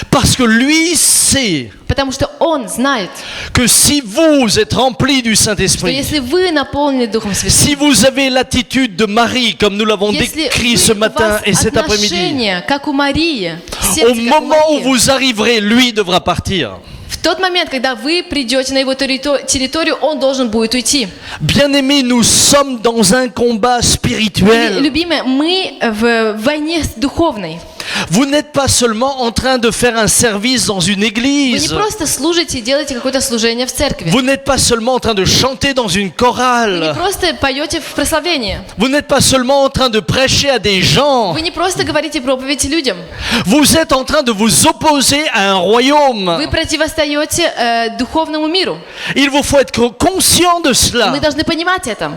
Parce que lui sait потому что он знает, que si vous êtes remplis du что Saint-Esprit, если вы наполнены Духом Святым, si vous avez l'attitude de Marie, comme nous l'avons если décrit ce у matin вас et cet après-midi, отношения, как у Марии, au сердце, как у moment où Марии, vous arriverez, lui devra partir. в тот момент, когда вы придете на его территорию, он должен будет уйти. Bien-aimés, nous sommes dans un combat spirituel. Любимые, мы в войне духовной. Vous n'êtes pas seulement en train de faire un service dans une Вы не église. просто служите и делаете какое-то служение в церкви. Vous n'êtes pas seulement en train de chanter dans une Вы не chorale. просто поете в прославление. Vous n'êtes pas seulement en train de prêcher à des gens. Вы не просто говорите проповедь людям. Vous êtes en train de vous opposer à un royaume. Вы противостоите духовному миру. Il vous faut être conscient de cela. Мы должны понимать это.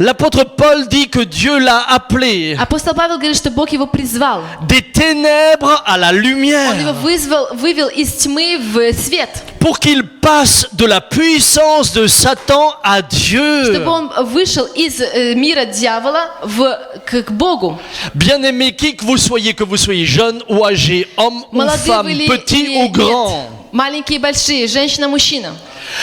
L'apôtre Paul dit que Dieu l'a appelé Апостол Павел говорит, что Бог его призвал des ténèbres ténèbres à la Он его lumière, вывел из тьмы в свет, pour qu'il passe de la puissance de Satan à Dieu. чтобы он вышел из мира дьявола к Богу. Bien-aimés, qui que vous soyez jeune ou âgé, homme ou Молодые femme, вы ли petit или ou нет, grand, маленькие и большие, женщина, мужчина.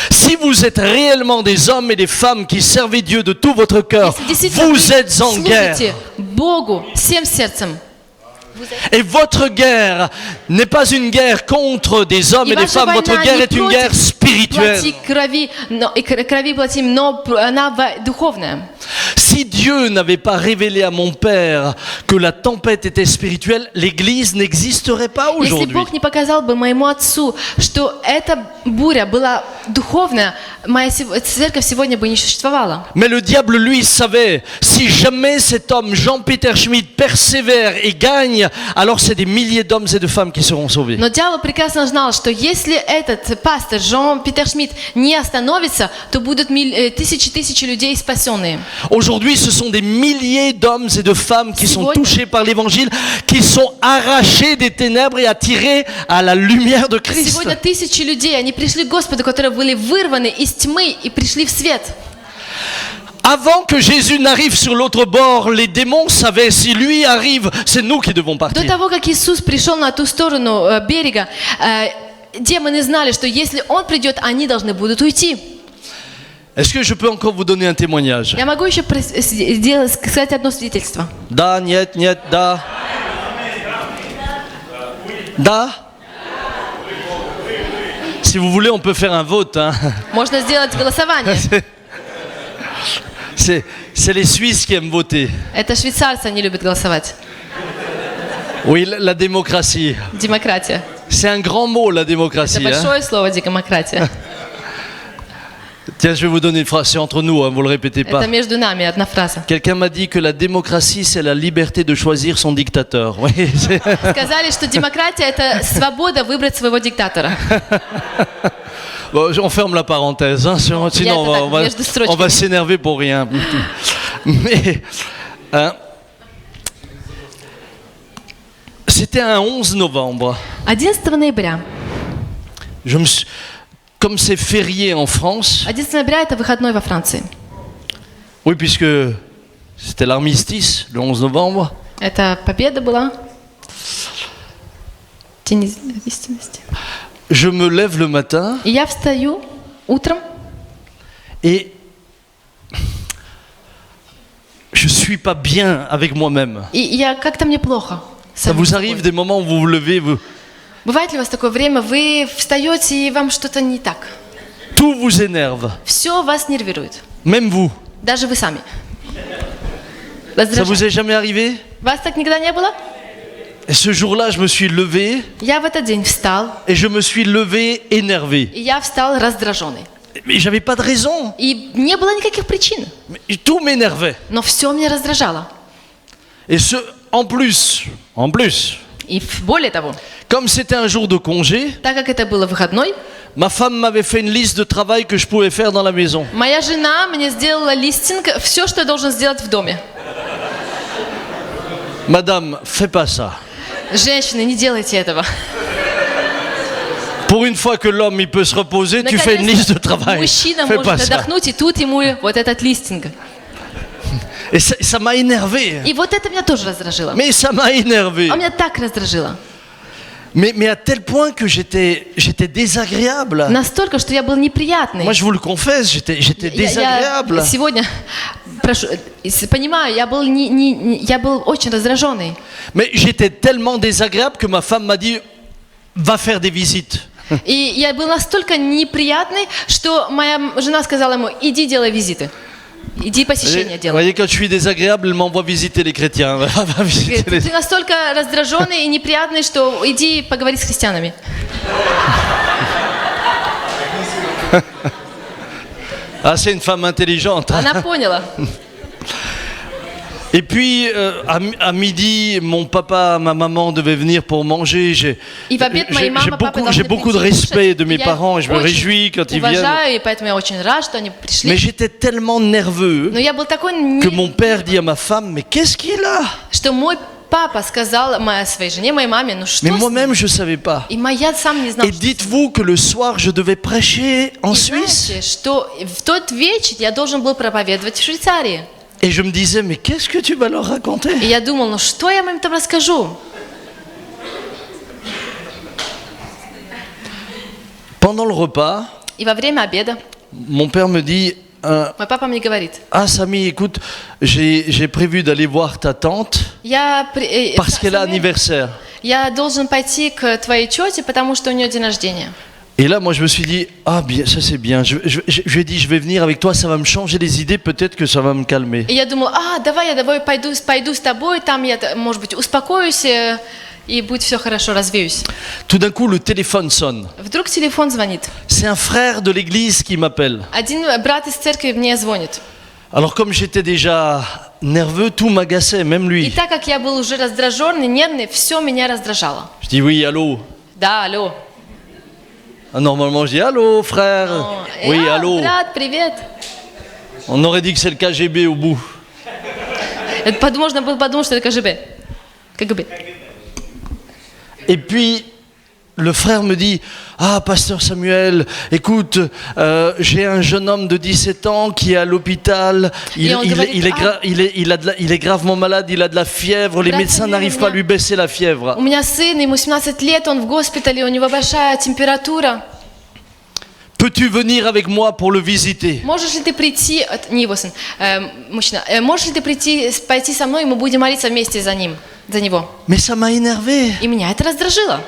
si vous êtes réellement des hommes et des femmes qui servez Dieu de tout votre cœur, Если действительно vous вы êtes en guerre. служите Богу всем сердцем, Et votre guerre n'est pas une guerre contre des hommes и et des ваша femmes, votre война guerre не est une guerre против spirituelle. плоти крови, крови плоти, но она духовная. Si Dieu n'avait pas révélé à mon père que la tempête était spirituelle, l'Église n'existerait pas Если aujourd'hui. Бог не показал бы моему отцу, что эта буря была духовная, моя церковь сегодня бы не существовала. Mais le diable, lui, savait, si jamais cet homme, Jean-Peter Schmidt, persévère et gagne, alors c'est des milliers d'hommes et de femmes qui seront sauvés. Но дьявол прекрасно знал, что если этот пастор Жан-Питер Шмидт не остановится, то будут тысячи людей спасенные. Aujourd'hui, ce sont des milliers d'hommes et de femmes qui sont Сегодня- touchés par l'évangile, qui sont arrachés des ténèbres et attirés à la lumière de Christ. Сегодня тысячи людей, они пришли к Господу, которые были вырваны из тьмы и пришли в свет. Avant que Jésus n'arrive sur l'autre bord, les démons savaient, si lui arrive, c'est nous qui devons До partir. того, как Иисус пришел на ту сторону берега, демоны знали, что если Он придет, они должны будут уйти. Est-ce que je peux encore vous donner un témoignage? Я могу еще сказать одно свидетельство. Да, нет, нет, да. Да? Si vous voulez, on peut faire un vote. Hein. Можно сделать голосование. C'est les Suisses qui aiment voter. Это швейцарцы, они любят голосовать. Oui, la démocratie. Демократия. C'est un grand mot, la Это démocratie. Hein. большое слово, демократия. Tiens, je vais vous donner une phrase, c'est entre nous, hein, vous le répétez pas. Это между нами одна фраза. Quelqu'un m'a dit que la démocratie, c'est la liberté de choisir son dictateur. Oui, Сказали, что демократия – это свобода выбрать своего диктатора. bon, on ferme la parenthèse, hein, sinon on va s'énerver pour rien. Mais, hein, c'était un 11 novembre. 11 ноября. Comme c'est férié en France, 11 ноября – это выходной во Франции. oui, puisque c'était l'armistice, le 11 novembre, Это победа была. День истинности. je me lève le matin И я встаю утром, et je suis pas bien avec moi-même. и я как-то мне плохо. Ça vous arrive des moments où vous vous levez, Бывает ли у вас такое время, вы встаете и вам что-то не так? tout vous énerve, Все вас нервирует. même vous. Даже вы сами. Ça vous est jamais arrivé? Вас так никогда не было? Et ce jour-là, je me suis levé Я в этот день встал, et je me suis levé énervé. и я встал раздраженный. Mais j'avais pas de raison. И не было никаких причин, Mais tout m'énervait. но все меня раздражало. Et ce, en plus, И более того, comme c'était un jour de congé, так как это было выходной, ma femme m'avait fait une liste de travail que je pouvais faire dans la maison. моя жена мне сделала листинг, все, что я должен сделать в доме. Madame, fais pas ça. Женщины, не делайте этого. Pour une fois que l'homme il peut se reposer, tu fais une liste de travail. Мужчина Fais pas может ça. отдохнуть, и тут ему вот этот листинг. Et ça m'a énervé. И вот это меня тоже раздражило. Mais ça m'a énervé. А меня так раздражило. Mais à tel point que j'étais désagréable. Настолько, что я был неприятный. Moi, je vous le confesse, j'étais désagréable. Я сегодня, прошу, понимаю, я был очень раздраженный. Mais j'étais tellement désagréable que ma femme m'a dit va faire des visites. И я был настолько неприятный, что моя жена сказала ему, иди делай визиты. Иди посещения Vous делай. voyez, quand je suis désagréable, elle m'envoie visiter les chrétiens. Va visiter les- Ты настолько раздраженный и неприятный, что иди поговори с христианами. Ah, c'est une femme intelligente. hein. Она поняла. Et puis, à midi, mon papa, ma maman devaient venir pour manger. И в обед мои мама, папа должны J'ai beaucoup de прийти respect кушать. de mes Я parents et je me очень réjouis quand ils viennent. уважаю, и поэтому я очень рад, что они Mais пришли. j'étais tellement nerveux Но я был такой, que mon père dit à ma femme, mais qu'est-ce qu'il a? что мой папа сказал своей жене, моей маме, ну что Mais с ним? moi-même, je ne savais pas. И я сам не знал. Et dites-vous que le soir, je devais prêcher en И Suisse. знаете, что в тот вечер я должен был проповедовать в Швейцарии. Et je me disais, mais qu'est-ce que tu vas leur И raconter? я думал, ну что я им там расскажу? Pendant le repas, И во время обеда mon père me dit, мой папа мне говорит, ah Samy, écoute, j'ai prévu d'aller voir ta tante parce qu'elle a anniversaire. я должен пойти к твоей тете, потому что у нее день рождения. Et là, moi, je me suis dit, ah bien, ça c'est bien. Je lui ai dit, je vais venir avec toi, ça va me changer les idées, peut-être que ça va me calmer. И я думала, давай я пойду с тобой, там я, может быть, успокоюсь, и будет все хорошо, развеюсь. Tout d'un coup, le téléphone sonne. Вдруг телефон звонит. C'est un frère de l'église qui m'appelle. Один брат из церкви мне звонит. Alors comme j'étais déjà nerveux, tout m'agaçait, même И lui. так как я был уже раздраженный, нервный, все меня раздражало. Je dis oui, allô. Да, алло. Ah, normalement, je dis allô, frère. Oui, allô. Брат, привет. On aurait dit que c'est le KGB au bout. Можно было подумать, что это КГБ. КГБ. Et puis, le frère me dit, ah, pasteur Samuel, écoute, j'ai un jeune homme de 17 ans qui est à l'hôpital, il est gravement malade, il a de la fièvre, les médecins n'arrivent pas à lui baisser la fièvre. У меня сын, ему 17 лет, он в госпитале, у него большая температура. Peux-tu venir avec moi pour le visiter? Можешь ли ты прийти, не его сын, мужчина, можешь ли ты пойти со мной, и мы будем молиться вместе за него? Mais ça m'a énervé. И меня это раздражило.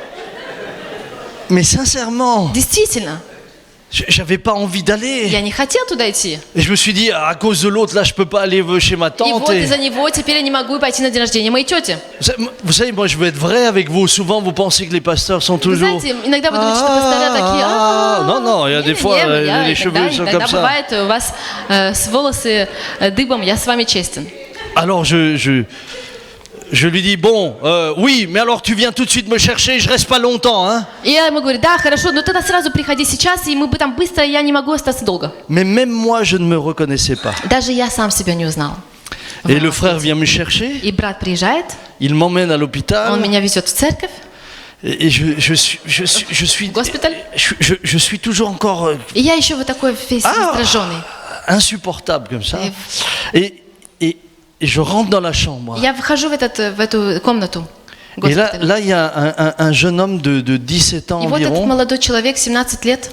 Mais sincèrement, Действительно, j'avais pas envie d'aller. я не хотел туда идти. Et je me suis dit, à cause de l'autre, là, je peux pas aller chez ma И tante. вот из-за него теперь я не могу пойти на день рождения моей тети. Vous savez, moi, je veux être vrai avec vous. Souvent, vous pensez que les pasteurs sont Вы toujours... знаете, иногда вы думаете, что пастора такие, Non, il y a des fois, les cheveux sont comme иногда ça. бывает, у вас волосы дыбом, я с вами честен. Alors, je lui dis, bon, oui, mais alors tu viens tout de suite me chercher, je reste pas longtemps, hein. И я ему говорю, да, хорошо, но тогда сразу приходи сейчас, и мы бы там быстро, я не могу остаться долго. Mais même moi, je ne me reconnaissais pas. Даже я сам себя не узнал. Et le frère vient me chercher, И брат приезжает, il m'emmène à он l'hôpital, меня везет в церковь, et je suis toujours encore и я еще вот такой весь раздраженный. insupportable comme ça. Et je rentre dans la chambre. Я вхожу в эту комнату. Et là, il y a un jeune homme de 17 ans И вот этот environ. молодой человек, 17 лет,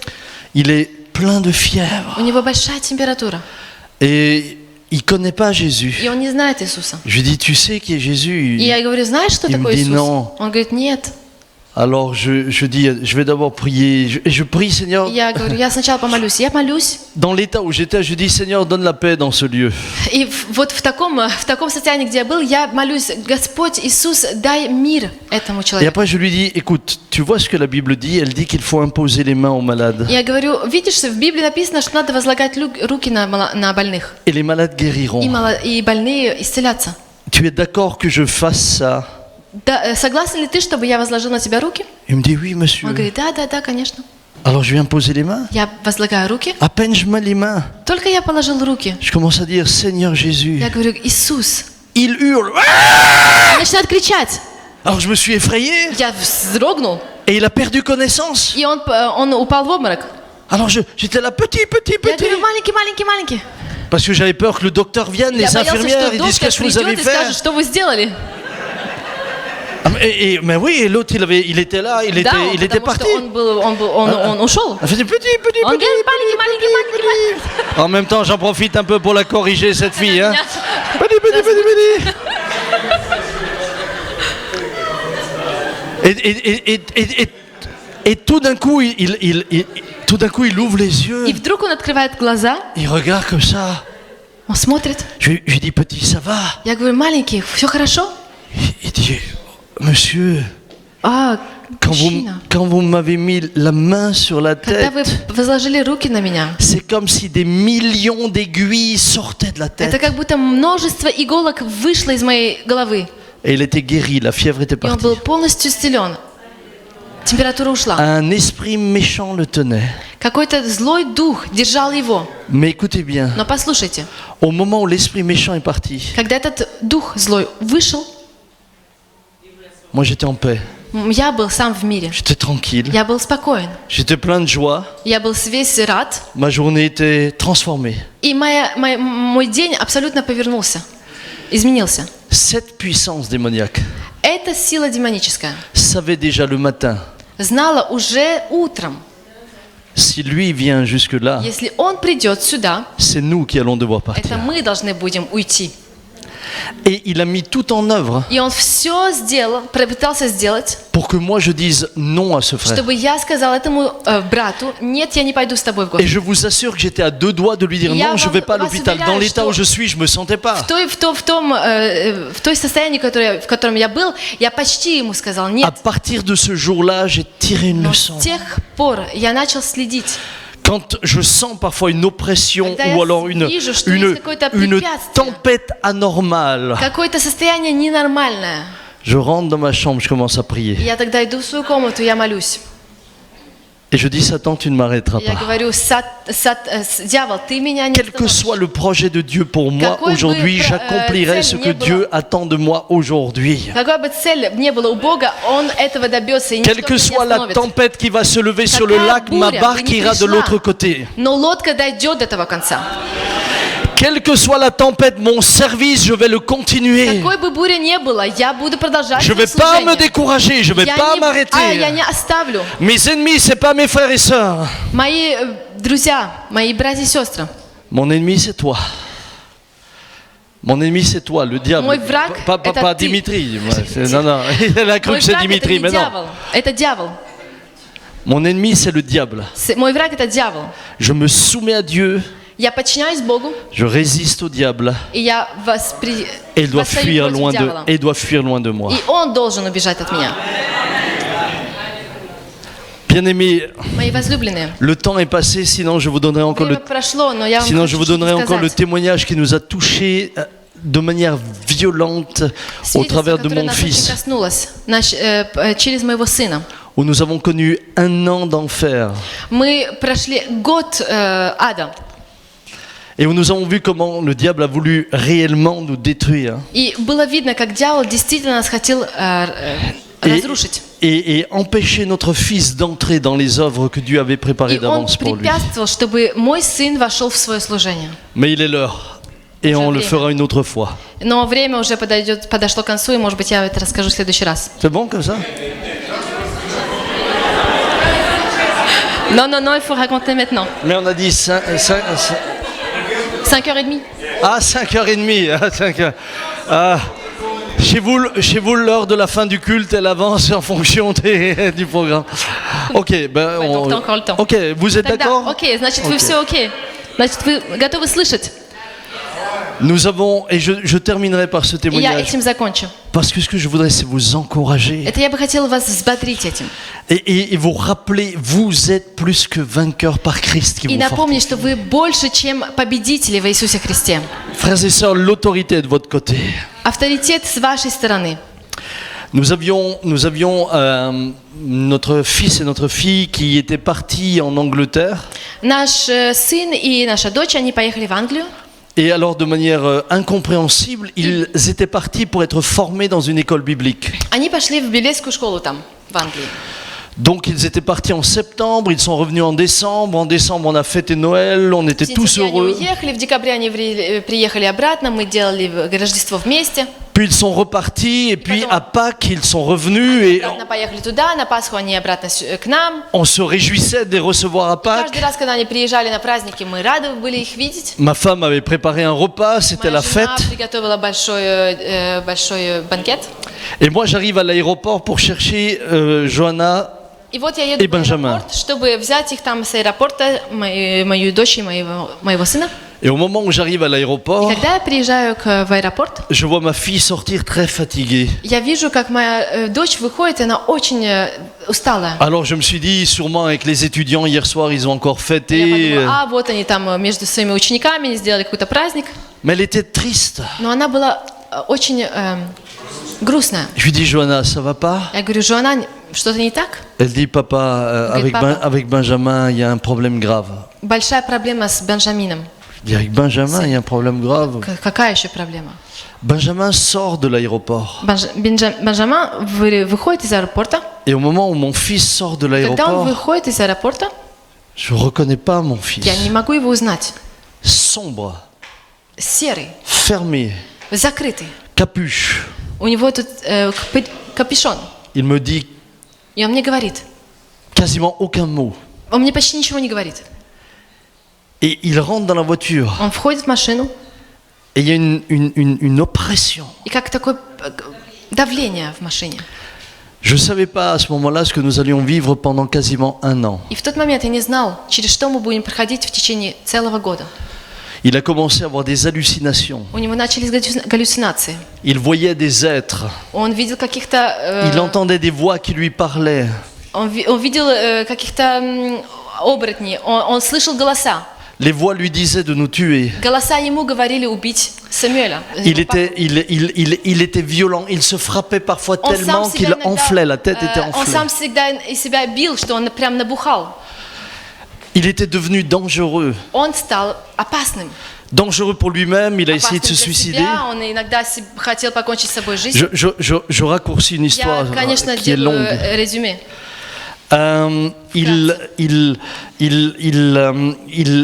Il est plein de fièvre. у него большая температура, Et il connaît pas Jésus. и он не знает Иисуса. Je lui dis, tu sais qui est Jésus? И я говорю, знаешь, что Il me такое dit Иисус? non. Он говорит, нет. Alors je dis, je vais d'abord prier. Et je prie, Seigneur. Я говорю, я сначала помолюсь. Я молюсь. Dans l'état où j'étais, je dis, Seigneur, donne la paix dans ce lieu. И вот в таком состоянии, где я был, я молюсь, Господь Иисус, дай мир этому Et человеку. après, je lui dis, écoute, tu vois ce que la Bible dit? Elle dit qu'il faut imposer les mains aux malades. Я говорю, видишь, в Библии написано, что надо возлагать руки на больных. Et les malades guériront. И больные исцелятся. Tu es d'accord que je fasse ça? Да, согласен ли ты, чтобы я возложил на тебя руки? Il me dit, oui, monsieur. Он говорит, да, конечно. Alors je viens poser les mains. Я возлагаю руки. À peine je mets les mains, Только я положил руки. je commence à dire, Seigneur Jésus. Я говорю, Иисус. Il hurle. Он начинает кричать. Alors je me suis effrayé. Я вздрогнул. Et il a perdu connaissance. И он упал в обморок. Alors j'étais là, petit. Я говорю, маленький. Parce que j'avais peur que le docteur vienne, Я les боялся, infirmières, что ils disent, доктор qu'est-ce que vous avez придет и fait? скажет, что вы сделали. Mais oui, et l'autre, il était là, il était потому parti. что он ушел. Elle faisait petit. Он говорит, маленький. En même temps, j'en profite un peu pour la corriger, cette fille. Hein. Меня- Petit. Et tout d'un coup, il ouvre les yeux, И вдруг он открывает глаза, il regarde comme ça. он смотрит. Je lui dis, petit, ça va? Я говорю, маленький, все хорошо? Il dit, monsieur, Мужчина, quand vous m'avez mis la main sur la когда вы tête, возложили руки на меня, c'est comme si des millions d'aiguilles sortaient de la это tête. как будто множество иголок вышло из моей головы. Et il était guéri, la fièvre était И он partie. был полностью исцелен. Температура ушла. Un esprit méchant le tenait. Какой-то злой дух держал его. Mais écoutez bien, Но послушайте, au moment où l'esprit méchant est parti, когда этот дух злой вышел, Moi, j'étais en paix. Я был сам в мире. J'étais tranquille. Я был спокоен. J'étais plein de joie. Я был весь рад. Ma journée était transformée. И мой день абсолютно повернулся, изменился. Cette puissance démoniaque Эта сила демоническая savait déjà le matin. знала уже утром, Si lui vient jusque-là, если он придет сюда, c'est nous qui allons devoir это partir. мы должны будем уйти. Et il a mis tout en œuvre И он все сделал, попытался сделать, pour que moi je dise non à ce frère. чтобы я сказал этому брату: нет, я не пойду с тобой в Et город. je vous assure que j'étais à deux doigts de lui dire Я non, je ne vais pas à вас l'hôpital. уверяю, Dans l'état что où je suis, je ne me sentais pas. В той состоянии, в котором я был, я почти ему сказал À нет. partir de ce jour-là, j'ai tiré une Но leçon. с тех пор я начал следить. Quand je sens parfois une oppression Когда ou я alors вижу, что une, есть какое-то une препятствие, tempête anormale, какое-то состояние ненормальное, je rentre dans ma chambre, je commence à prier. я тогда иду в свою комнату, я молюсь. Et je dis, Satan, tu ne m'arrêteras Я pas. говорю: дьявол, ты меня не Quel que soit остановишь. le projet de Dieu pour moi Какой бы, aujourd'hui, j'accomplirai цель ce не que была. Dieu attend de moi aujourd'hui. Какая бы цель не была у Бога, Он этого добьется, и Quelle никто que меня не soit la остановит. tempête qui va se lever sur le Какая lac, ma буря barque бы не ira de пришла, l'autre côté. Но лодка дойдет до этого конца. Quelle que soit la tempête, mon service, je vais le continuer. Какой бы буря не было, я буду продолжать Je ne vais свое pas me служение. décourager, je ne vais Я pas не- m'arrêter. я не оставлю. Mes ennemis, ce n'est pas mes frères et sœurs. Мои друзья, мои братья и сестры, Mon ennemi, c'est toi. Mon ennemi, c'est toi, le diable. Мой враг Pas, это pas ты. Dimitri. Non, non, il a cru мой que c'est враг это Dimitri, не mais non. дьявол, это дьявол. Mon ennemi, c'est le diable. Мой враг это дьявол. Je me soumets à Dieu, Я подчиняюсь Богу, je résiste au diable, и я et il doit восстаю fuir против loin de, дьявола. et il doit fuir loin de moi. И он должен убежать от меня. Bien-aimés, Мои возлюбленные, le temps est passé, sinon je vous donnerai encore время le, прошло, но я вам sinon je хочу vous donnerai что-то encore le сказать. témoignage qui nous a touchés de manière violente au Свидетельство, travers de которое mon нас очень fils, коснулось, через моего сына. où nous avons connu 1 an d'enfer, Мы прошли год ада, et où nous avons vu comment le diable a voulu réellement nous détruire. и было видно, как дьявол действительно нас хотел разрушить. Et empêcher notre fils d'entrer dans les œuvres que Dieu avait préparées И он d'avance pour lui. препятствовал, чтобы мой сын вошел в свое служение. Mais il est l'heure, et on le fera une autre fois. Но время уже подошло к концу, и, может быть, я это расскажу в следующий раз. C'est bon comme ça? Non, il faut raconter maintenant. Mais on a dit 5h30. Ah, 5h30. Ah, 5h. Ah, chez vous, l'heure de la fin du culte, elle avance en fonction du programme. Ok, ben, Ouais, donc t'as encore le temps. Ok, vous êtes Тогда, d'accord? окей, значит, вы Окей. все окей. Значит, вы готовы слышать? Nous avons, et je terminerai par ce И я témoignage, этим закончу. parce que ce que je voudrais, c'est vous encourager Это я бы хотела вас взбодрить этим. et vous rappeler, vous êtes plus que vainqueurs par Christ qui И vous fortifie. напомнить, что вы больше, чем победители в Иисусе Христе. Frères et sœurs, l'autorité est de votre côté. Авторитет с вашей стороны. Nous avions notre fils et notre fille qui étaient partis en Angleterre. Наш сын и наша дочь, они поехали в Англию. Et alors, de manière incompréhensible, ils étaient partis pour être formés dans une école biblique. Они пошли в библейскую школу там, в Англии. Donc, ils étaient partis en septembre, ils sont revenus en décembre. En décembre, on a fêté Noël, on était В tous сентябре они heureux. уехали, в декабре они приехали обратно, мы делали Рождество вместе. Puis ils sont repartis, et puis à Pâques, ils sont revenus et Обратно поехали туда, на Пасху они обратно к нам. on se réjouissait de les recevoir à Pâques. Каждый раз, когда они приезжали на праздники, мы рады были их видеть. Ma femme avait préparé un repas, c'était Моя la жена fête. приготовила большой банкет. Et moi, j'arrive à l'aéroport pour chercher Johanna. И вот я еду И в Бенджамин. аэропорт, чтобы взять их там с аэропорта, мою дочь и моего сына. Et au moment où j'arrive à И l'aéroport, когда я приезжаю в аэропорт, je vois ma fille sortir très fatiguée. я вижу, как моя дочь выходит, и она очень усталая. Alors je me suis dit, sûrement avec les étudiants, hier soir, ils ont encore Я fêté. подумала, вот они там между своими учениками, они сделали какой-то праздник. Mais elle était triste. Но она была очень грустная. Je lui dis, Johanna, ça va pas? Я говорю: Жоана, что-то не так? Elle dit, papa, Говорит, папа. avec Benjamin, il y a un problème grave. Большая проблема с Бенджамином. Je dis avec Benjamin, il y a un problème grave. Какая еще проблема? Benjamin sort de l'aéroport. Бенджамин выходит из аэропорта. Et au moment où mon fils sort de Когда он l'aéroport, выходит из аэропорта, je ne reconnais pas mon fils. я не могу его узнать. Sombre, Серый, fermé, закрытый. capuche. У него тут капюшон. Il me dit И он мне говорит. quasiment aucun mot. Он мне почти ничего не говорит. Et il rentre dans la voiture. Он входит в машину. Et il y a une oppression. И как такое давление в машине. Je ne savais pas à ce moment-là ce que nous allions vivre pendant quasiment 1 an. И в тот момент я не знал, через что мы будем проходить в течение целого года. Il a commencé à avoir des hallucinations. У него начались галлюцинации. Il voyait des êtres. Он видел каких-то... Il entendait des voix qui lui parlaient. Он видел каких-то оборотней. Он слышал голоса. Les voix lui disaient de nous tuer. Голоса ему говорили убить Самуэля. Il était violent. Il se frappait parfois tellement qu'il enflait. La tête était Он enflée. сам всегда себя бил, что он прям набухал. Il était devenu dangereux. Он стал опасным. Dangereux pour lui-même. Il a essayé de se Опасным для suicider. себя. Он иногда хотел покончить с собой жизнь. Je raccourcis une histoire Я, конечно, qui est делаю longue. резюме.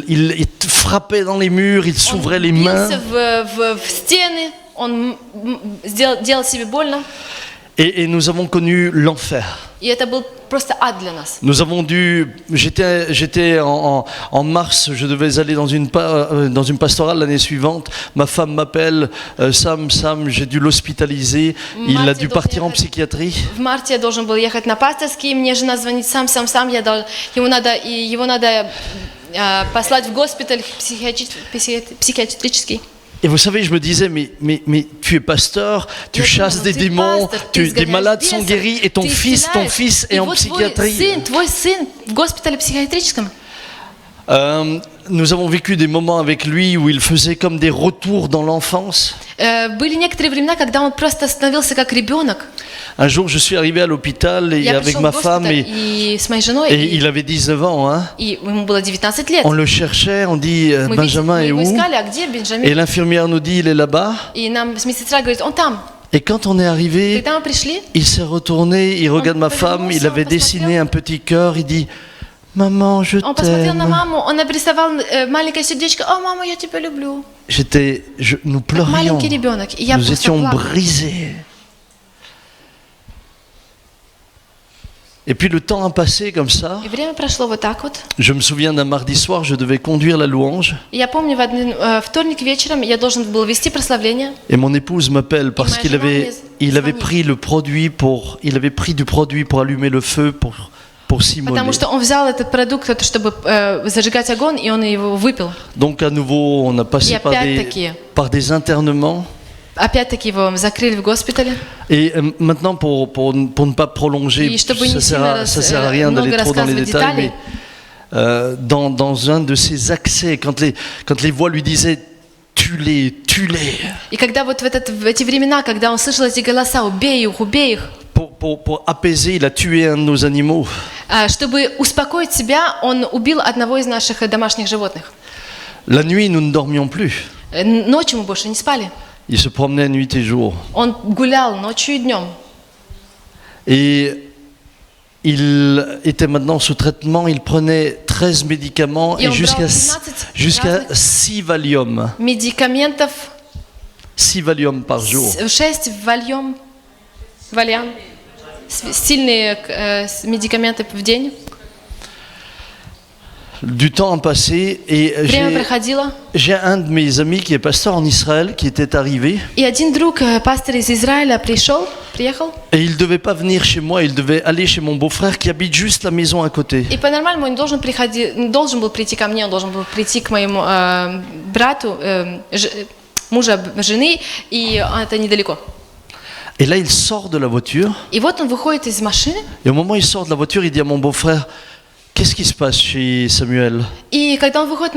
Il frappait dans les murs, il s'ouvrait les mains. бился в стены, он делал себе больно. Et nous avons connu l'enfer. И это был просто ад для нас. Nous avons dû. J'étais en mars, je devais aller dans une pastorale l'année suivante. Ma femme m'appelle, Sam, j'ai dû l'hospitaliser. Il a dû partir en psychiatrie. В марте я должен был ехать на пасторский, мне жена звонит, его надо послать в госпиталь психиатрический. Et vous savez, je me disais, mais tu es pasteur, tu chasses des démons, des malades sont guéris, et ton fils est en psychiatrie. Твой сын в госпитале психиатрическом. Nous avons vécu des moments avec lui où il faisait comme des retours dans l'enfance. Были некоторые времена, когда он просто становился как ребенок. Un jour, je suis arrivé à l'hôpital et Я avec пришел ma в femme госпиталь и с моей женой, et il avait 19 ans. Hein. и ему было 19 лет. On le cherchait, on dit Мы Benjamin est его où? искали, а где Et Бенджамин? l'infirmière nous dit il est là-bas. И нам медсестра говорит, он там. Et quand on est arrivé, Когда мы пришли, il s'est retourné, il regarde ma femme, il avait dessiné un petit cœur, il dit Maman, je он посмотрел на t'aime. маму, он нарисовал маленькое сердечко. О, мама, я тебя люблю. Nous Как pleurions, маленький ребенок. И я nous просто étions плакала. brisés. Et puis le temps a passé comme ça. И время прошло вот так вот. Je me souviens d'un mardi soir, je devais conduire la louange И я помню, в один вторник вечером я должен был вести прославление. et mon épouse m'appelle parce ma qu'il journée, avait, il avait Fanny. pris du produit pour allumer le feu pour s'immoler. Потому что он взял этот продукт, чтобы зажигать огонь, и он его выпил. Donc à nouveau, on a passé Et опять-таки. par des internements. Опять-таки его закрыли в госпитале. Et maintenant, pour ne pas prolonger, И чтобы не ça sert à rien d'aller много trop dans les рассказывать détails, деталей, mais dans un de ces accès, quand les voix lui disaient « tue-les ». И когда вот в эти времена, когда он слышал эти голоса, убей их, Pour apaiser, il a tué un de nos animaux. чтобы успокоить себя, он убил одного из наших домашних животных. La nuit, nous ne dormions plus. Ночью мы больше не спали. Il se promenait nuit et jour. Он гулял ночью и днем. Et il était maintenant sous traitement, il prenait 13 médicaments Et et on jusqu'à prend jusqu'à 6 Valium. Медикаментов 6 Valium par jour. 6 валиан, сильные медикаменты в день. Du temps a passé et Время проходило. j'ai un de mes amis qui est pasteur en Israël qui était arrivé И один друг, пастор из Израиля, приехал. et il devait pas venir chez moi, il devait aller chez mon beau-frère qui habite juste la maison à côté. И по-нормальному он не должен был прийти ко мне, он должен был прийти к моему брату, мужа жены, и это недалеко. Et là, il sort de la voiture И вот он выходит из машины, et au moment où il sort de la voiture, il dit à mon beau-frère Qu'est-ce qui se passe chez Samuel? И когда он выходит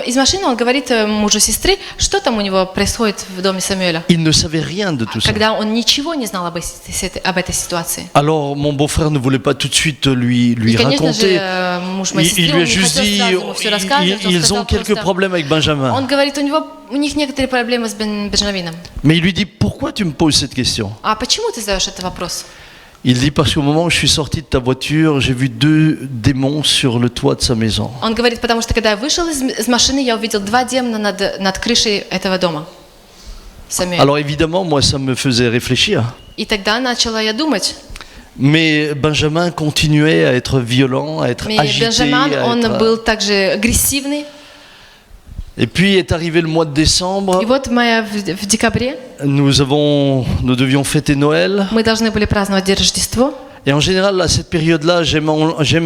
из машины, он говорит мужу сестры, что там у него происходит в доме Самуэля. Il ne savait rien de tout ça. Когда он ничего не знал об этой ситуации. Alors mon beau-frère ne voulait pas tout de suite lui И, конечно raconter. же, муж моей Il сестры, lui он a не juste хотел dit, сразу ему все рассказывать, он ils сказал ont quelques просто... problèmes avec Benjamin. Он говорит, у них некоторые проблемы с Бенджамином. Mais il lui dit, pourquoi tu me poses cette question? А почему ты задаешь этот вопрос? Il dit, parce qu'au moment où je suis sorti de ta voiture, j'ai vu 2 démons sur le toit de sa maison. Он говорит, потому что когда я вышел из машины, я увидел 2 демона над крышей этого дома. Самуэля. Alors évidemment, moi, ça me faisait réfléchir. И тогда начала я думать. Mais Benjamin continuait à être violent, à être Mais agité. Benjamin, à он être- был также агрессивный. Et puis est arrivé le mois de décembre. И вот в декабре Nous devions fêter Noël. мы должны были праздновать день Рождества. Et en général, à cette période-là, j'aime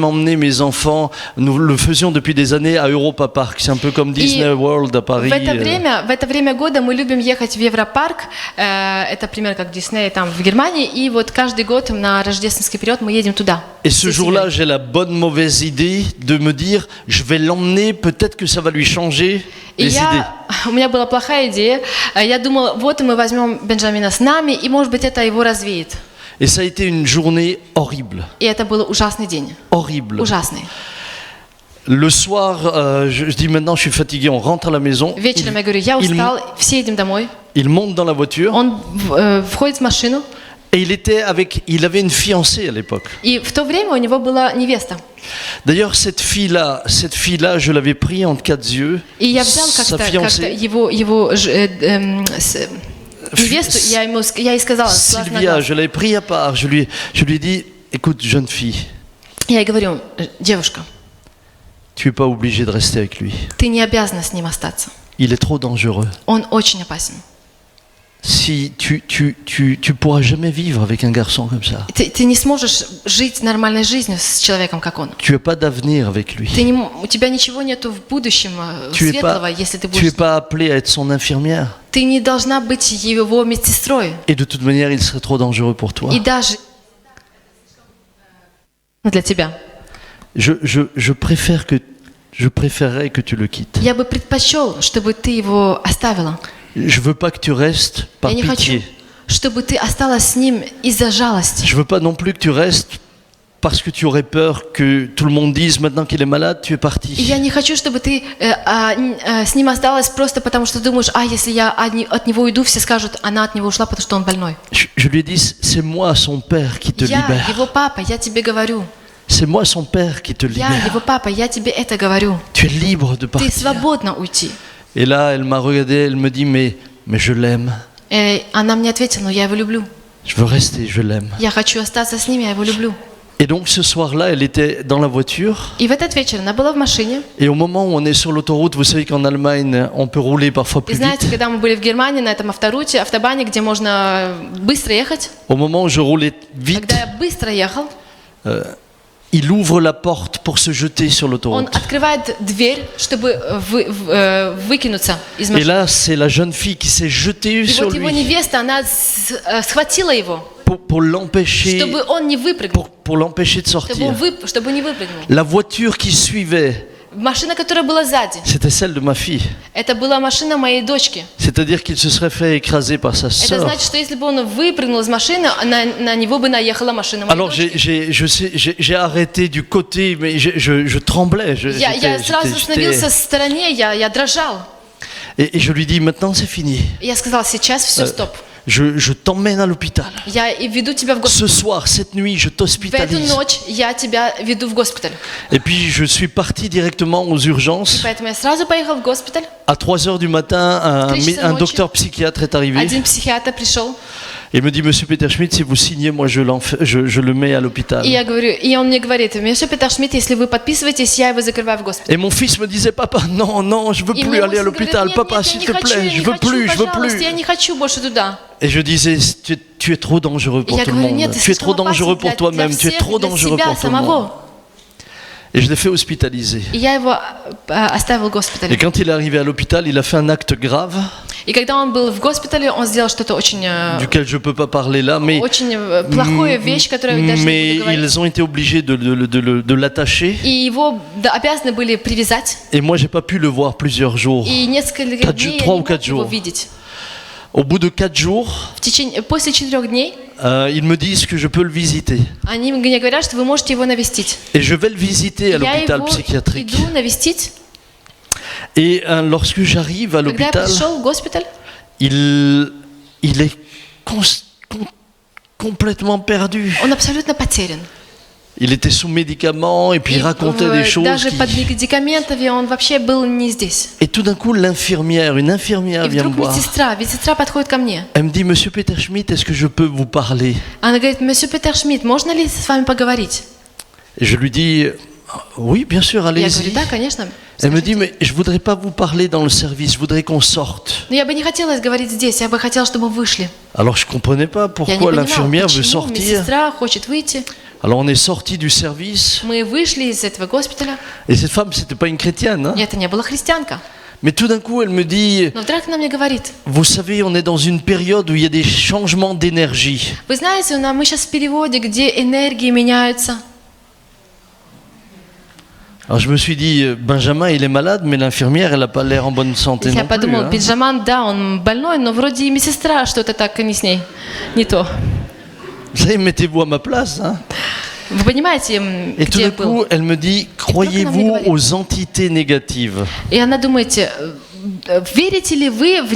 emmener mes enfants. Nous le faisions depuis des années à Europa Park. C'est un peu comme Disney World à Paris. В это время года мы любим ехать в Европарк. Это примерно как Дисней там в Германии. И вот каждый год на рождественский период мы едем туда. Et ce jour-là, j'ai la bonne mauvaise idée de me dire, je vais l'emmener, peut-être que ça va lui changer И les idées. у меня была плохая идея. Я думала, вот мы возьмем Бенджамина с нами, и может быть это его развеет. Et ça a été une journée horrible. И это был ужасный день. Horrible. Ужасный. Le soir, je dis maintenant, je suis fatigué, on rentre à la maison. Вечером я говорю, я устал, все едем домой. Il monte dans la voiture. Он входит в машину. Et il avait une fiancée à l'époque. И в то время у него была невеста. D'ailleurs, cette fille-là, je l'avais pris entre 4 yeux. И я взял Sa как-то fiancée, его невесту, я ей сказала, с глаз на Sylvia, глаз. je l'avais pris à part. Je lui ai dit, écoute, jeune fille, Я ей говорю, девушка, tu es pas obligée de rester avec lui. ты не обязана с ним остаться. Il est trop dangereux. Он очень опасен. Si tu pourras jamais vivre avec un garçon comme ça. Ты не сможешь жить нормальной жизнью с человеком, как он. Tu n'as pas d'avenir avec lui. У тебя ничего нету в будущем Tu светлого, если ты es будешь... pas appelé à être son infirmière. Ты не должна быть его медсестрой. Et de toute manière, il serait trop dangereux pour toi. И даже для тебя. Je préférerais que tu le quittes. Я бы предпочел, чтобы ты его оставила. Je veux pas que tu restes par Я не хочу, pitié. чтобы ты осталась с ним из-за жалости. Je veux pas non plus que tu restes parce que tu aurais peur que tout le monde dise maintenant qu'il est malade, tu es И parti. я не хочу, чтобы ты с ним осталась просто потому, что думаешь, если я от него уйду, все скажут, она от него ушла, потому что он больной. Je lui ai dit, c'est moi son père qui te Я libère. его папа, я тебе говорю. C'est moi son père qui te Я libère. его папа, я тебе это говорю. Tu es libre de Ты partir. свободна уйти. Et là, elle m'a regardé, elle me dit, mais je l'aime. И она мне ответила, но я его люблю. Je veux rester, je l'aime. Я хочу остаться с ним, я его люблю. Et donc ce soir-là, elle était dans la voiture. И в этот вечер она была в машине. Et au moment où on est sur l'autoroute, vous savez qu'en Allemagne, on peut rouler parfois И plus знаете, vite. когда мы были в Германии на этом автобане, где можно быстро ехать, Au moment où je roulais vite, когда я быстро ехал, il ouvre la porte pour se jeter sur он l'autoroute. открывает дверь, чтобы выкинуться из Et машины. là, c'est la jeune fille qui s'est jetée И sur вот его lui невеста, она схватила его, pour l'empêcher чтобы он не выпрыгнул, pour l'empêcher de sortir. чтобы не выпрыгнул. La voiture qui suivait, Машина, которая была сзади, c'était celle de ma fille. это была машина моей дочки. C'est-à-dire qu'il se serait fait écraser par sa Это sœur. значит, что если бы он выпрыгнул из машины, на него бы наехала машина моей Alors дочки. j'ai arrêté du côté, mais je tremblais. Я сразу остановился в стороне, я дрожал. Et je lui dis, maintenant c'est fini. Я сказала, сейчас все, стоп. Je t'emmène à l'hôpital. Я веду тебя в госпиталь. Ce soir, cette nuit, je В эту t'hospitalise. ночь я тебя веду в госпиталь. Et puis je suis parti directement aux urgences. Поэтому я сразу поехал в госпиталь. À 3 heures du matin, un ночи. docteur psychiatre est arrivé. Один психиатр пришел. Il me dit, Monsieur Peter Schmidt, si vous signez, moi je le mets à l'hôpital. И он мне говорит, Миша Петер Шмидт, если вы подписываетесь, я его закрываю в госпиталь. Et mon fils me disait, papa, non, je veux И plus мне aller à мой сын говорит, l'hôpital. нет, Papa, нет, я s'il не te хочу, plaît, я je не veux хочу, plus, je veux пожалуйста, я plus. не хочу больше туда. Et je disais, tu es trop dangereux pour Я tout le говорю, monde. нет, ты Tu es trop слишком опасен dangereux pour для toi-même. Tu es всех, trop для dangereux себя pour tout le monde. самого. Et je l'ai fait hospitaliser. И я его оставил в Et госпитале. quand il est arrivé à l'hôpital, il a fait un acte grave. И когда он был в госпитале, он сделал что-то очень, duquel je peux pas parler là, mais очень плохую вещь, которую я даже mais не буду говорить. ils ont été obligés de l'attacher. И его обязаны были привязать. Et moi, j'ai pas pu le voir plusieurs jours. И несколько дней я не 3 ou мог 4 его jours. видеть. Au bout de 4 jours, После 4 дней ils me disent que je peux le visiter. они мне говорят, что вы можете его навестить. Et je vais le visiter à Я l'hôpital его psychiatrique. иду навестить. Et lorsque j'arrive à Когда я l'hôpital, пришел в госпиталь, il est complètement perdu. он абсолютно потерян. Il était sous médicaments et puis il racontait des choses. Даже под медикаментами он вообще был не здесь. Et tout d'un coup, une infirmière И vient me вдруг voir. медсестра подходит ко мне. Elle me dit, Monsieur Peter Schmidt, est-ce que je peux vous parler? Она говорит: «Месье Питер Шмидт, можно ли с вами поговорить?» Et je lui dis, oui, bien sûr, Я говорю: allez-y. «Да, конечно». Elle me dit, Скажите. mais je voudrais pas vous parler dans le service, je voudrais qu'on sorte. Но я бы не хотела говорить здесь, я бы хотела, чтобы мы вышли. Alors je comprenais pas Я не pourquoi понимала, l'infirmière veut почему sortir. медсестра хочет выйти. Alors on est sorti du service Мы вышли из этого госпиталя, et cette femme, c'était pas une chrétienne, hein. и это не была христианка. Mais tout d'un coup, elle me dit, Но вдруг она мне говорит: vous savez, on est dans une période où il y a des changements d'énergie. «Вы знаете, мы сейчас в переводе, где энергии меняются». Alors je me suis dit, Benjamin, il est malade, mais l'infirmière, elle a pas l'air en bonne santé Я non plus. подумала: Hein. Бенджамин, да, он больной, но вроде и медсестра что-то так не с ней, не то. Vous savez, mettez-vous à ma place. Hein. Вы понимаете, Et tout где d'un был? coup, elle me dit, croyez-vous aux entités négatives? И она думаете: верите ли вы в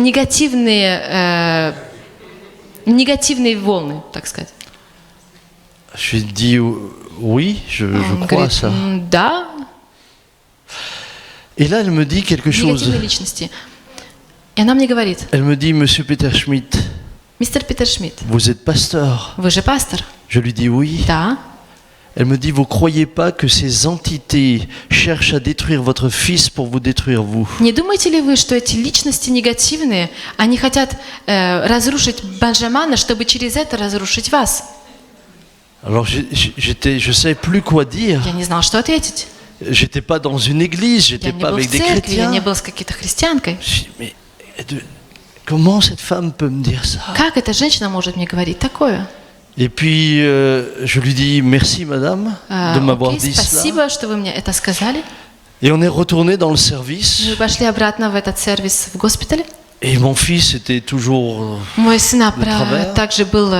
негативные волны, так сказать? Je lui ai dit, oui, je Он crois à говорит: ça. Да, Et là, elle me dit quelque chose. негативные личности. И она мне говорит: Elle me dit, Monsieur Peter Schmidt, «Мистер Питер Шмидт, vous êtes pasteur. вы же пастор?» Je lui dis oui. Да. Elle me dit, vous croyez pas que ces entités cherchent à détruire votre fils pour vous détruire vous? Не думаете ли вы, что эти личности негативные, они хотят разрушить Бенджамина, чтобы через это разрушить вас? Alors je savais plus quoi dire. Я не знала, что ответить. J'étais pas dans une église, Я j'étais не pas был в avec des церкви, я chrétiens. не был с какой-то христианкой. Je dis, mais comment cette femme peut me dire ça? Как эта женщина может мне говорить такое? Et puis je lui dis merci madame de m'avoir Окей, dit cela. спасибо, что вы мне это сказали. Et on est retourné dans le service. Мы пошли обратно в этот сервис в госпитале. Et mon fils était toujours. Мой сын travers. также был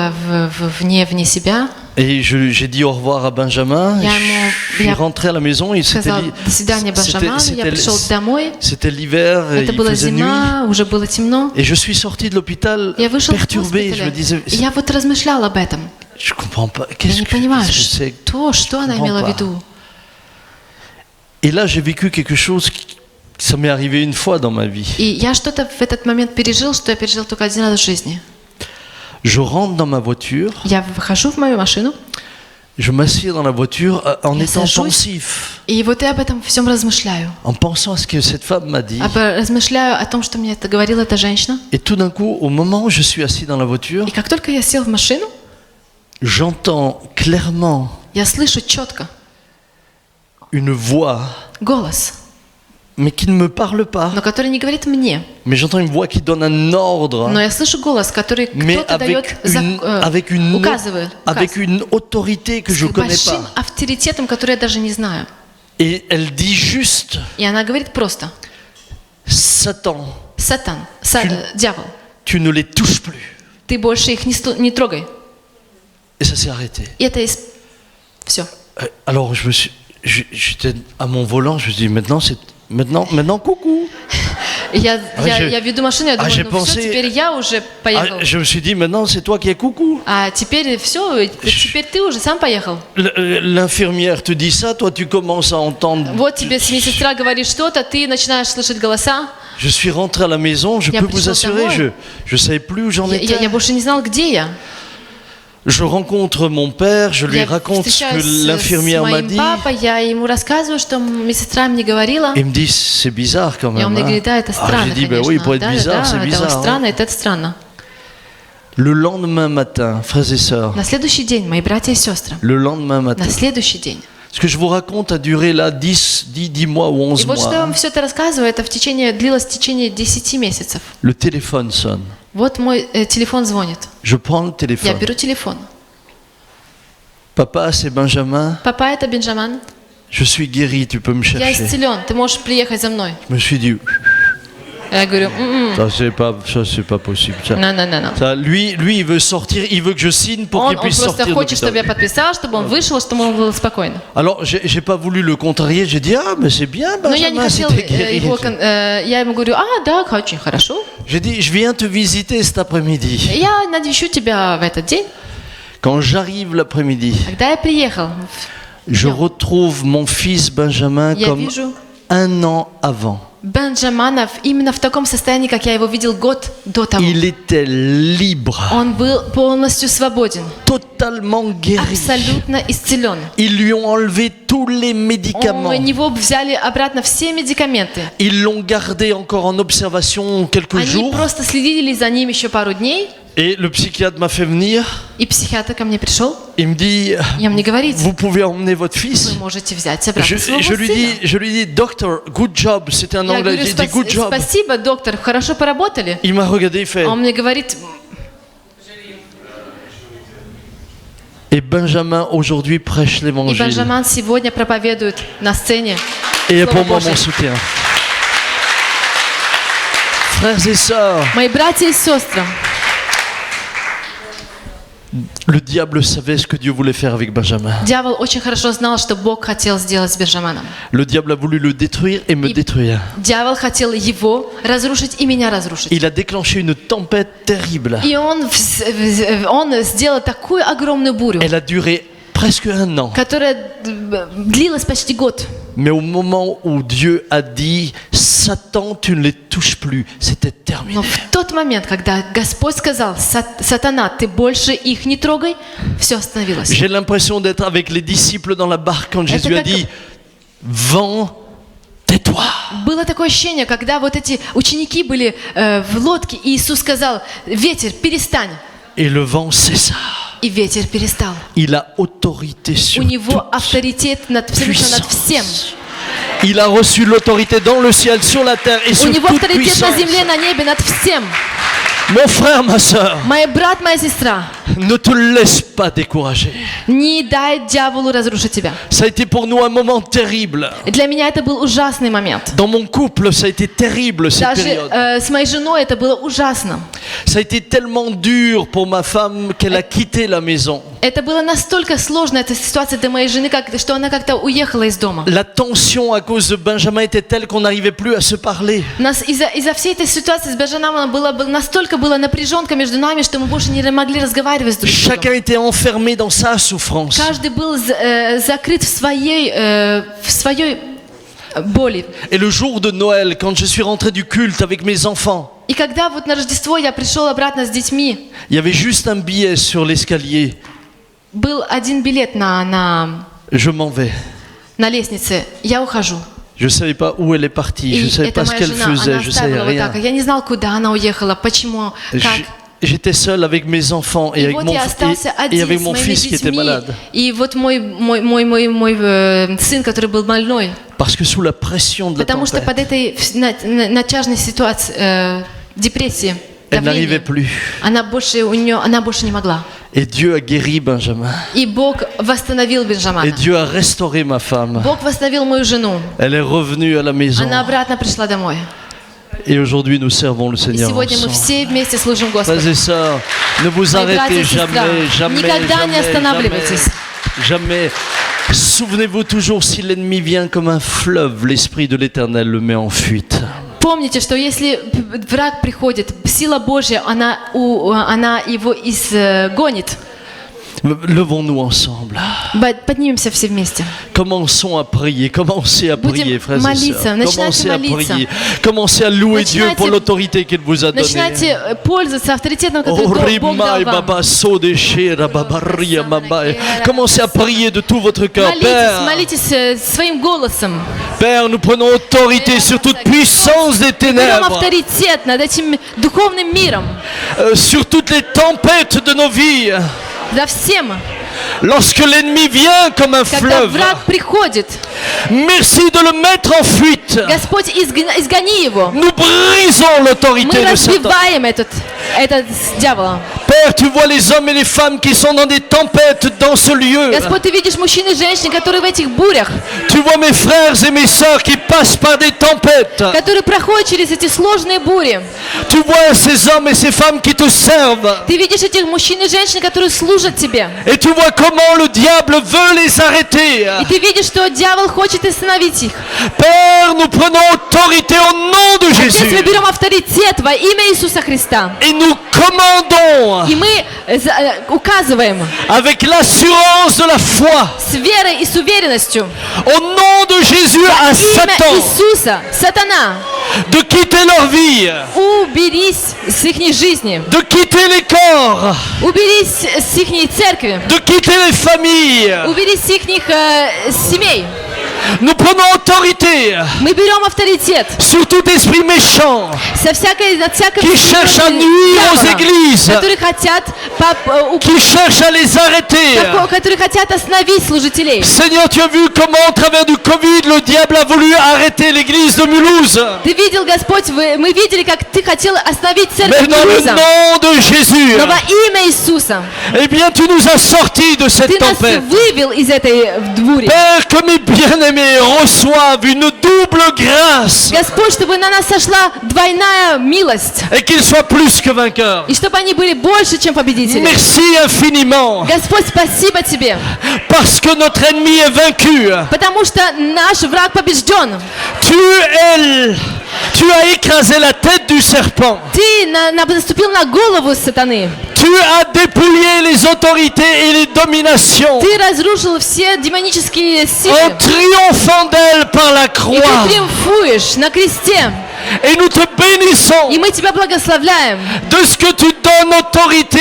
вне себя. Et j'ai dit au revoir à Benjamin. Я Et ему- je suis я rentré à la maison. Et Сказал до свидания Бенджамину, я пришел домой. c'était l'hiver. Это Il была faisait nuit. зима, уже было темно. Et je suis sorti de l'hôpital Я вышел в perturbé. Je me госпитале, disais, и я вот размышляла об этом. je comprends pas. Я Qu'est-ce не que понимаю, c'est? что она comprends имела в pas. виду. Et là, j'ai vécu quelque chose ça m'est arrivé une fois dans ma vie. И я что-то в этот момент пережил, что я пережил только один раз в жизни. Je rentre dans ma voiture, Я выхожу в мою машину, je m'assieds dans la voiture en Я étant сажусь. pensif, и вот я об этом всем размышляю. en pensant à ce que cette femme m'a dit. Размышляю о том, что мне это говорила эта женщина. Et tout d'un coup, au moment où je suis assis dans la voiture, И как только я сел в машину, j'entends clairement я слышу четко une voix, голос, mais qui ne me parle pas. но который не говорит мне. Mais j'entends une voix qui donne un ordre, Но я слышу голос, который mais кто-то дает, указывает. avec une autorité que je С ne connais большим pas. авторитетом, который я даже не знаю. Et elle dit juste, И она говорит просто: Satan, Сатан, дьявол, tu ne les touches plus. ты больше их не трогай. Et ça s'est arrêté. И это все. Alors j'étais à mon volant, je me suis dit, maintenant, coucou. Я j'ai- веду машину, я думаю, j'ai ну все, pensé- теперь я уже поехал. Je me suis dit, maintenant c'est toi qui es coucou. А теперь все, теперь ты уже сам поехал. L'infirmière te dit ça, toi tu commences à entendre. Вот тебе медсестра говорит что-то, ты начинаешь слышать голоса. Je suis rentré à la maison, je Я peux vous пришел assurer, домой. je savais plus où j'en étais. Я больше не знал, где я. Je rencontre mon père, je lui Я raconte ce встречаюсь que с l'infirmière m'a моим dit. папой, я ему рассказываю, что медсестра мне говорила. Il me dit, c'est bizarre quand И он même. мне hein. говорит: да, это Ah, странно, j'ai dit, ben конечно. oui, pour être Да, bizarre, c'est это bizarre. очень hein. странно, это странно. Le lendemain matin, frères et sœurs, На следующий день, мои братья и сестры, le lendemain matin, на следующий день, Ce que je vous raconte a duré là 10 mois ou 11 И вот что я mois. вам все это рассказываю, это длилось в течение 10 месяцев. Le téléphone sonne. Вот мой телефон звонит. Je prends le Я téléphone. беру телефон. Papa, c'est Benjamin. Папа, это Бенджамин. Je suis guéri, tu peux me Я chercher. исцелен, ты можешь приехать за мной. Je me suis dit, Я говорю, ça c'est pas possible. Ça. на. Ça, lui, il veut sortir, il veut que je signe pour qu'il Он puisse просто sortir de хочет, чтобы я l'hôpital. подписал, чтобы он вышел, чтобы он был спокойно. Alors, j'ai pas voulu le contrarier, j'ai dit, ah, mais c'est bien, Но я не Benjamin, хотел c'était guéri. его... Я ему говорю, да, очень хорошо. J'ai dit, je viens te visiter cet après-midi. Я навещу тебя в этот день. Quand j'arrive l'après-midi, Когда я приехал, je retrouve mon fils Benjamin я comme вижу 1 an avant. Бенджамина именно в таком состоянии, как я его видел год до того. Il était libre, Он был полностью свободен, totalement guéri. абсолютно исцелен. Ils lui ont enlevé tous les médicaments. У него взяли обратно все медикаменты. Ils l'ont gardé encore en observation quelques Они jours. просто следили за ним еще пару дней. Et le psychiatre m'a fait venir. И психиатр ко мне пришел. Il me dit, И он мне говорит, vous pouvez emmener votre fils. вы можете взять обратно своего Je lui dis, docteur, good job. C'était un Я anglais. говорю, J'ai dit, good job. спасибо, доктор, хорошо поработали. Il m'a regardé, il fait. А он мне говорит, Et Benjamin aujourd'hui prêche и l'évangile. Бенджамин сегодня проповедует на сцене. Et est Слово pour moi Божие. mon soutien. Frères et sœurs, Мои братья и сестры, le diable savait ce que Dieu voulait faire avec Benjamin. дьявол очень хорошо знал, что Бог хотел сделать с Бенджамином. Le diable a voulu le détruire et me détruire. Дьявол хотел его разрушить и меня разрушить. Il a déclenché une tempête terrible. И он сделал такую огромную бурю, Elle a duré presque 1 an. которая длилась почти год. Mais au moment où Dieu a dit, Satan, tu ne les touches plus, c'était terminé. Но в тот момент, когда Господь сказал, сатана, ты больше их не трогай, все остановилось. J'ai l'impression d'être avec les disciples dans la barque quand Jésus a как- dit, vent, tais-toi. Было такое ощущение, когда вот эти ученики были в лодке, и Иисус сказал, ветер, перестань. Et le vent cessa. И ветер перестал. Il a autorité sur У него toute авторитет абсолютно над всем. puissance. Il a reçu l'autorité dans le ciel, sur la terre et У sur него toute авторитет на puissance. земле, на небе, над всем. Mon frère, ma sœur, Мой брат, моя сестра, ne te laisse pas décourager. не дай дьяволу разрушить тебя. Ça a été pour nous un moment terrible. И для меня это был ужасный момент. Dans mon couple, ça a été terrible cette Даже période. с моей женой это было ужасно. Ça a été tellement dur pour ma femme qu'elle a quitté la maison. Это было настолько сложно, эта ситуация для моей жены, что она как-то уехала из дома. La tension à cause de Benjamin était telle qu'on n'arrivait plus à se parler. Из-за всей этой ситуации с Бенджамином настолько была напряженка между нами, что мы больше не могли разговаривать друг с другом. Chacun était enfermé dans sa souffrance. Каждый был закрыт в своей боли. Et le jour de Noël, quand je suis rentré du culte avec mes enfants, И когда вот на Рождество я пришел обратно с детьми, il y avait juste un billet sur l'escalier. был один билет на Je m'en vais. лестнице. Я ухожу. Je ne savais pas où elle est partie, je ne И savais это pas ce моя qu'elle жена, faisait, она je ne savais оставила вот rien. так. Я не знал, куда она уехала, почему, как. J'étais seul avec mes enfants et И avec вот mon, я остался et один avec с mon моими fils qui était детьми. malade. И вот мой сын, который был больной, Parce que sous la pression de la потому что tempête, под этой натяжной ситуацией, депрессии, elle n'arrivait давления, plus. она больше не могла. Et Dieu a guéri Benjamin. И Бог восстановил Et Бенджамина. Dieu a restauré ma femme. Bог восстановил мою жену. Elle est revenue à la maison. Она обратно пришла домой. Et aujourd'hui, nous servons le И Seigneur сегодня мы ensemble. все вместе служим Господу. Frères et sœurs, ne vous Мои братья arrêtez и сестра, jamais, никогда не останавливайтесь. jamais. Souvenez-vous toujours, si l'ennemi vient comme un fleuve, l'Esprit de l'Éternel le met en fuite. Помните, что если враг приходит, сила Божья, она его изгонит. Levons-nous ensemble. Поднимемся все вместе. Commençons à prier, commencez à prier, Будем frères et молиться, sœurs. начинайте Commencez à молиться. prier. Commencez à louer Dieu pour Начинайте- l'autorité qu'il vous a donnée. Начинайте пользоваться авторитетом, который Бог Orimai дал вам. baba sodeshera babaria mama. Commencez à prier de tout votre cœur. Père, Молитесь своим голосом. Père, nous prenons autorité sur toute puissance des Берем ténèbres, авторитет над этим духовным миром. sur toutes les tempêtes de nos vies. За всем. Lorsque l'ennemi vient comme un Когда fleuve, враг приходит, merci de le mettre en fuite. Господь, изгони его. Nous brisons l'autorité Мы de Satan. разбиваем этот дьявола. Père, tu vois les hommes et les femmes qui sont dans des tempêtes dans ce lieu. Господь, ты видишь мужчин и женщин, которые в этих бурях, Tu vois mes frères et mes sœurs qui passent par des tempêtes. которые проходят через эти сложные бури. Tu vois ces hommes et ces femmes qui te servent. Ты видишь этих мужчин и женщин, которые служат тебе. Et tu vois comment le diable veut les arrêter. И ты видишь, что дьявол хочет остановить их. Père, nous prenons autorité au nom de Отец, мы Jésus. берем авторитет во имя Иисуса Христа. Et nous commandons И мы указываем avec l'assurance de la foi с верой и с уверенностью au nom de Jésus à имя Satan Иисуса. Сатана, de quitter leur vie, уберись с их жизни. de quitter les corps, Уберись с их церкви. de quitter les familles. Уберись с их семей. Nous prenons autorité Мы берем авторитет sur tout esprit méchant над всякой qui cherche à nuire aux дьявола, églises, которые хотят qui cherche à les arrêter. которые хотят остановить служителей. Seigneur, tu as vu comment au travers du Covid, le diable a voulu arrêter l'église de Mulhouse. Ты видел, Господь, мы видели, как ты хотел остановить Mais церковь dans le Мулуза. nom de Jésus, Но во имя Иисуса eh bien, tu nous as sortis de cette ты нас tempête. вывел из этой бури. Père, que mes bien-aimés reçoivent une double grâce Господь, чтобы на нас сошла двойная милость, et qu'ils soient plus que vainqueurs. и чтобы они были больше, чем победители. Merci infiniment Господь, спасибо Тебе, parce que notre ennemi est vaincu. потому что наш враг побежден. Tu as écrasé la tête du serpent. Ты наступил на голову сатаны. Tu as dépouillé les autorités et les dominations Ты разрушил все демонические en силы. triomphant d'elles par la И croix. ты триумфуешь на кресте. Et nous te bénissons И мы тебя благословляем, de ce que tu donnes autorité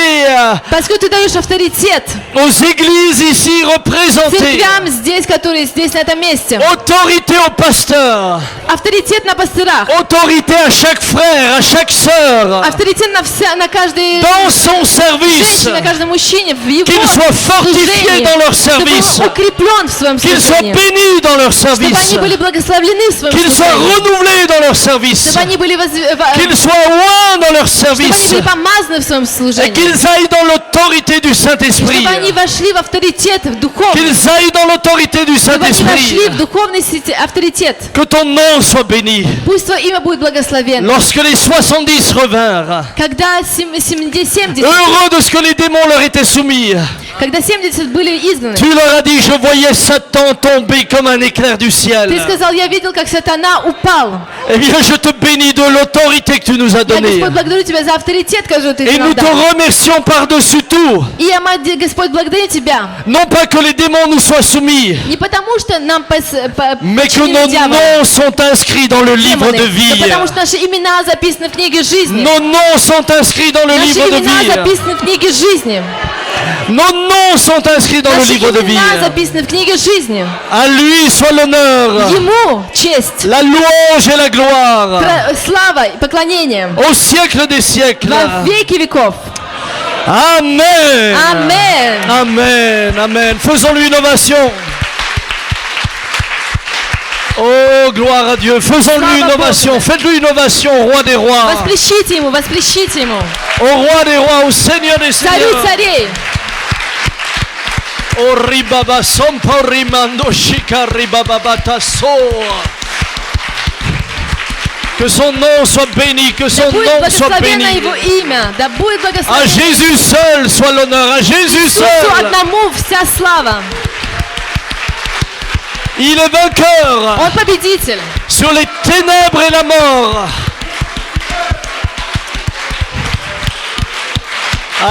parce que ты даешь авторитет aux églises ici représentées, церквям здесь, которые здесь, на этом месте. autorité aux pasteurs, Авторитет на пастырах. autorité à chaque frère, à chaque sœur, Авторитет на каждой dans son service, женщине, на каждом мужчине в его qu'ils soient fortifiés служении, dans leur чтобы service, он укреплен в своем qu'ils soient служении, bénis dans leur чтобы service, они были благословлены в своем qu'ils soient служении, renouvelés dans leur service, чтобы они были qu'ils soient loin dans leur чтобы они service были помазаны в своем et служении, qu'ils aillent dans l'autorité du Saint-Esprit, чтобы они вошли в авторитет, в духовный, qu'ils aillent dans l'autorité du чтобы они Saint-Esprit. вошли в духовный авторитет. Que ton nom soit béni. Пусть Твое имя будет благословенно. Lorsque les 70 revinrent, Когда 70, heureux de ce que les démons leur étaient soumis, когда 70 были изгнаны, tu leur as dit, je voyais Satan tomber comme un éclair du Ты ciel. сказал, я видел, как сатана упал. Eh bien, je te bénis de l'autorité que tu nous as Я, donnée. Господь, благодарю Тебя за авторитет, который Ты Et нам nous te дал. remercions par-dessus tout. И я, Господь, благодарю Тебя. Non pas que les démons nous soient soumis, Не потому, что нам mais que подчинили nos дьявола, noms sont inscrits dans le livre демоны, de но vie. потому что наши имена записаны в книге жизни. Nos noms sont inscrits dans le Наши livre de имена vie. записаны в книге жизни. Nos noms sont inscrits dans le Наши livre de vie. имена записаны в книге жизни. À lui soit l'honneur, Ему честь, la louange et la gloire слава и поклонение au siècle des siècles. во веки веков. Amen. Amen. Amen. Amen. Faisons-lui une ovation. Oh, gloire à Dieu. Faisons-lui une ovation. Faites-lui une ovation au roi des rois. Восплещите ему, восплещите ему. Au roi des rois, au Seigneur des Царю seigneurs. царей. Oh, ribaba sompa rimando shika ribaba tasso. Que son nom soit béni, que Да son будет nom soit благословенно béni. его имя, да будет À благословенно. Jésus seul soit l'honneur, à Jésus Иисусу seul. одному вся слава. Il est vainqueur Он победитель. sur les ténèbres et la mort.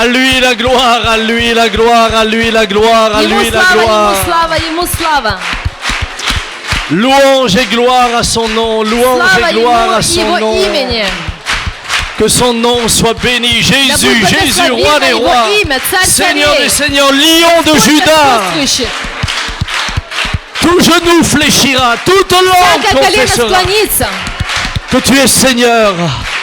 À lui la gloire, à lui la gloire, à lui la gloire, à Ему lui la слава, ему gloire. слава, ему слава. Louange et gloire à son nom, louange Слава et gloire ему à son его nom. имени. Que son nom soit béni. Да Jésus, будет Jésus, roi благословенно des его rois, имя, царь Seigneur des царей. seigneurs, lion de Господь Juda. господствующий. Tout genou fléchira, toute langue Всякое колено confessera склонится, que tu es Seigneur.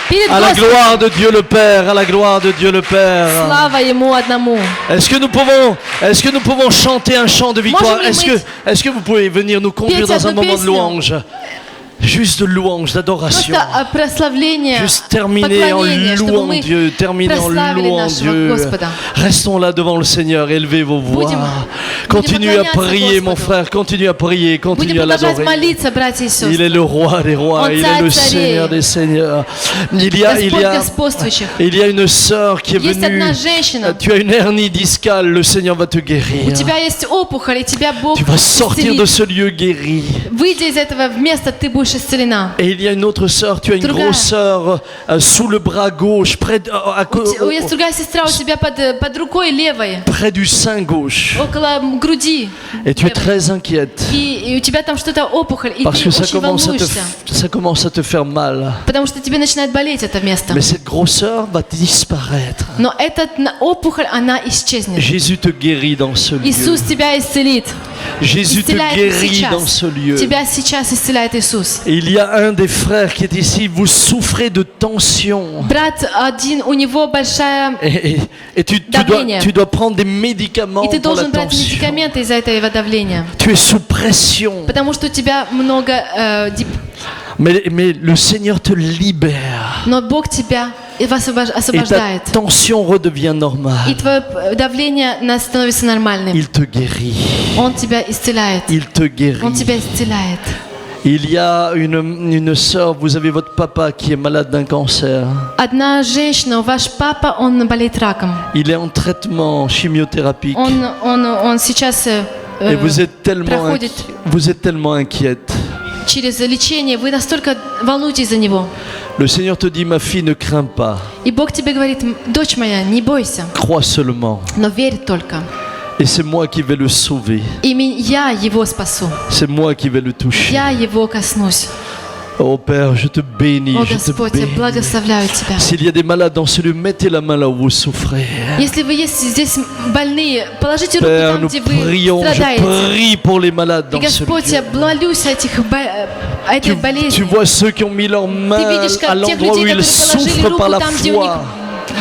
Перед À la Господом. gloire de Dieu le Père, à la gloire de Dieu le Père. Слава Ему одному. Est-ce que nous pouvons chanter un chant de victoire? Est-ce que vous pouvez venir nous conduire dans un moment de louange? Juste de louange, d'adoration. Просто прославление, Juste terminer en поклонение, чтобы louant мы Dieu, terminer en прославили louant нашего Dieu. Господа. Restons là devant le Seigneur, élevez vos voix. Будем Continue à поклоняться prier, mon Господу. frère, continue à prier, continue Будем à продолжать l'adorer. молиться, братья и Il сестры. est le roi des rois, Он il est царь le царей. Seigneur des seigneurs. Il y Господь a господствующих. une sœur qui est Есть venue. одна женщина, Tu as une hernie discale, le Seigneur va te у guérir. тебя есть опухоль, и тебя Бог Tu vas sortir исцелит. de ce lieu guéri. Выйдя из этого места, ты будешь исцелена. Et il y a une autre sœur, tu as une Другая. grosse sœur sous le bras gauche, Есть другая сестра у тебя под рукой левой, près du sein gauche. около груди. Et tu es très inquiète. И у тебя там что-то опухоль, и Parce ты que ça очень волнуешься. commence à te faire mal. Потому что тебе начинает болеть это место. Mais cette grosseur va disparaître. Но эта опухоль, она исчезнет. Jésus te guérit dans ce lieu. Иисус тебя исцелит. Jésus te Исцеляет guérit сейчас. dans ce lieu. Тебя сейчас исцеляет Иисус. Et il y a un des frères qui est ici, vous souffrez de tension. Брат один, у него большая... Et Давление. tu dois prendre des médicaments И ты pour la должен брать tension. медикаменты из-за этого давления. Tu es sous pression. Потому что у тебя много... Mais le Seigneur te libère. Но Бог тебя Et ta освобождает. tension redevient normale. И твое давление становится нормальным. Il te guérit. Он тебя исцеляет. Il te guérit. Он тебя исцеляет. Il y a une sœur, vous avez votre papa qui est malade d'un cancer. Одна женщина, ваш папа, он болеет раком. Il est en traitement chimiothérapie. Он сейчас Et vous êtes проходит tellement inquiète. через лечение. Вы настолько волнуетесь за него. Le Seigneur te dit, ma fille, ne crains pas. И Бог тебе говорит: дочь моя, не бойся, Crois seulement. но верь только. Et c'est moi qui vais le sauver. И я его спасу. C'est moi qui vais le toucher. Я его коснусь. Oh Père, je te bénis, О je te Господь, я bénis. благословляю Тебя. S'il y a des malades dans ce lieu, mettez la main là où vous souffrez. Если вы есть здесь больные, положите руку Père, там, nous где вы prions, je страдаете. prie pour les malades И dans ce Господь, я lieu. молюсь о этой Tu болезни. vois ceux qui ont mis leurs Ты mains видишь, à как тех l'endroit où людей, ils которые положили souffrent par руку la там, где у них foi.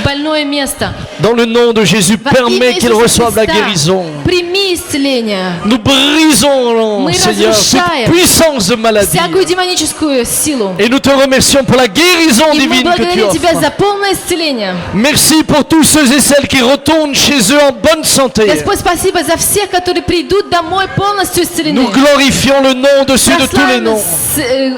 больное место. Dans le nom de Jésus, Во имя permets qu'ils Иисуса reçoivent la Христа, guérison. прими исцеление. Nous brisons, Мы Seigneur, разрушаем toute puissance de maladie. всякую демоническую силу. Et nous te remercions pour la guérison И мы divine que tu благодарим Тебя offres. за полное исцеление. Merci pour tous ceux et celles qui retournent chez eux en bonne santé. Господь, спасибо за всех, которые придут домой полностью исцелены. Nous glorifions le nom dessus de tous les Прославим noms.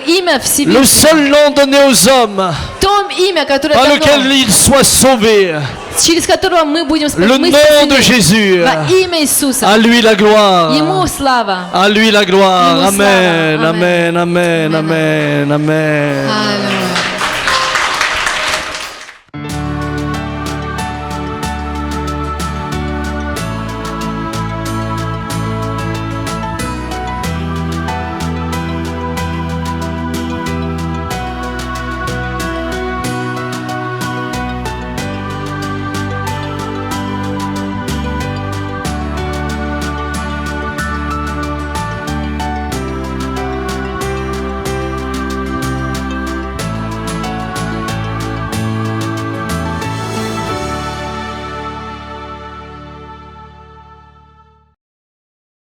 имя Le Всевышнего. seul nom donné aux hommes Том имя, которое par дано, lequel ils soient sauvés. через которого мы будем Le мы nom спасены. de Jésus. Во имя Иисуса. À lui la gloire. Ему слава. À lui la gloire. Ему слава. Amen, Amen. amen, amen, amen, amen. Аллилуйя.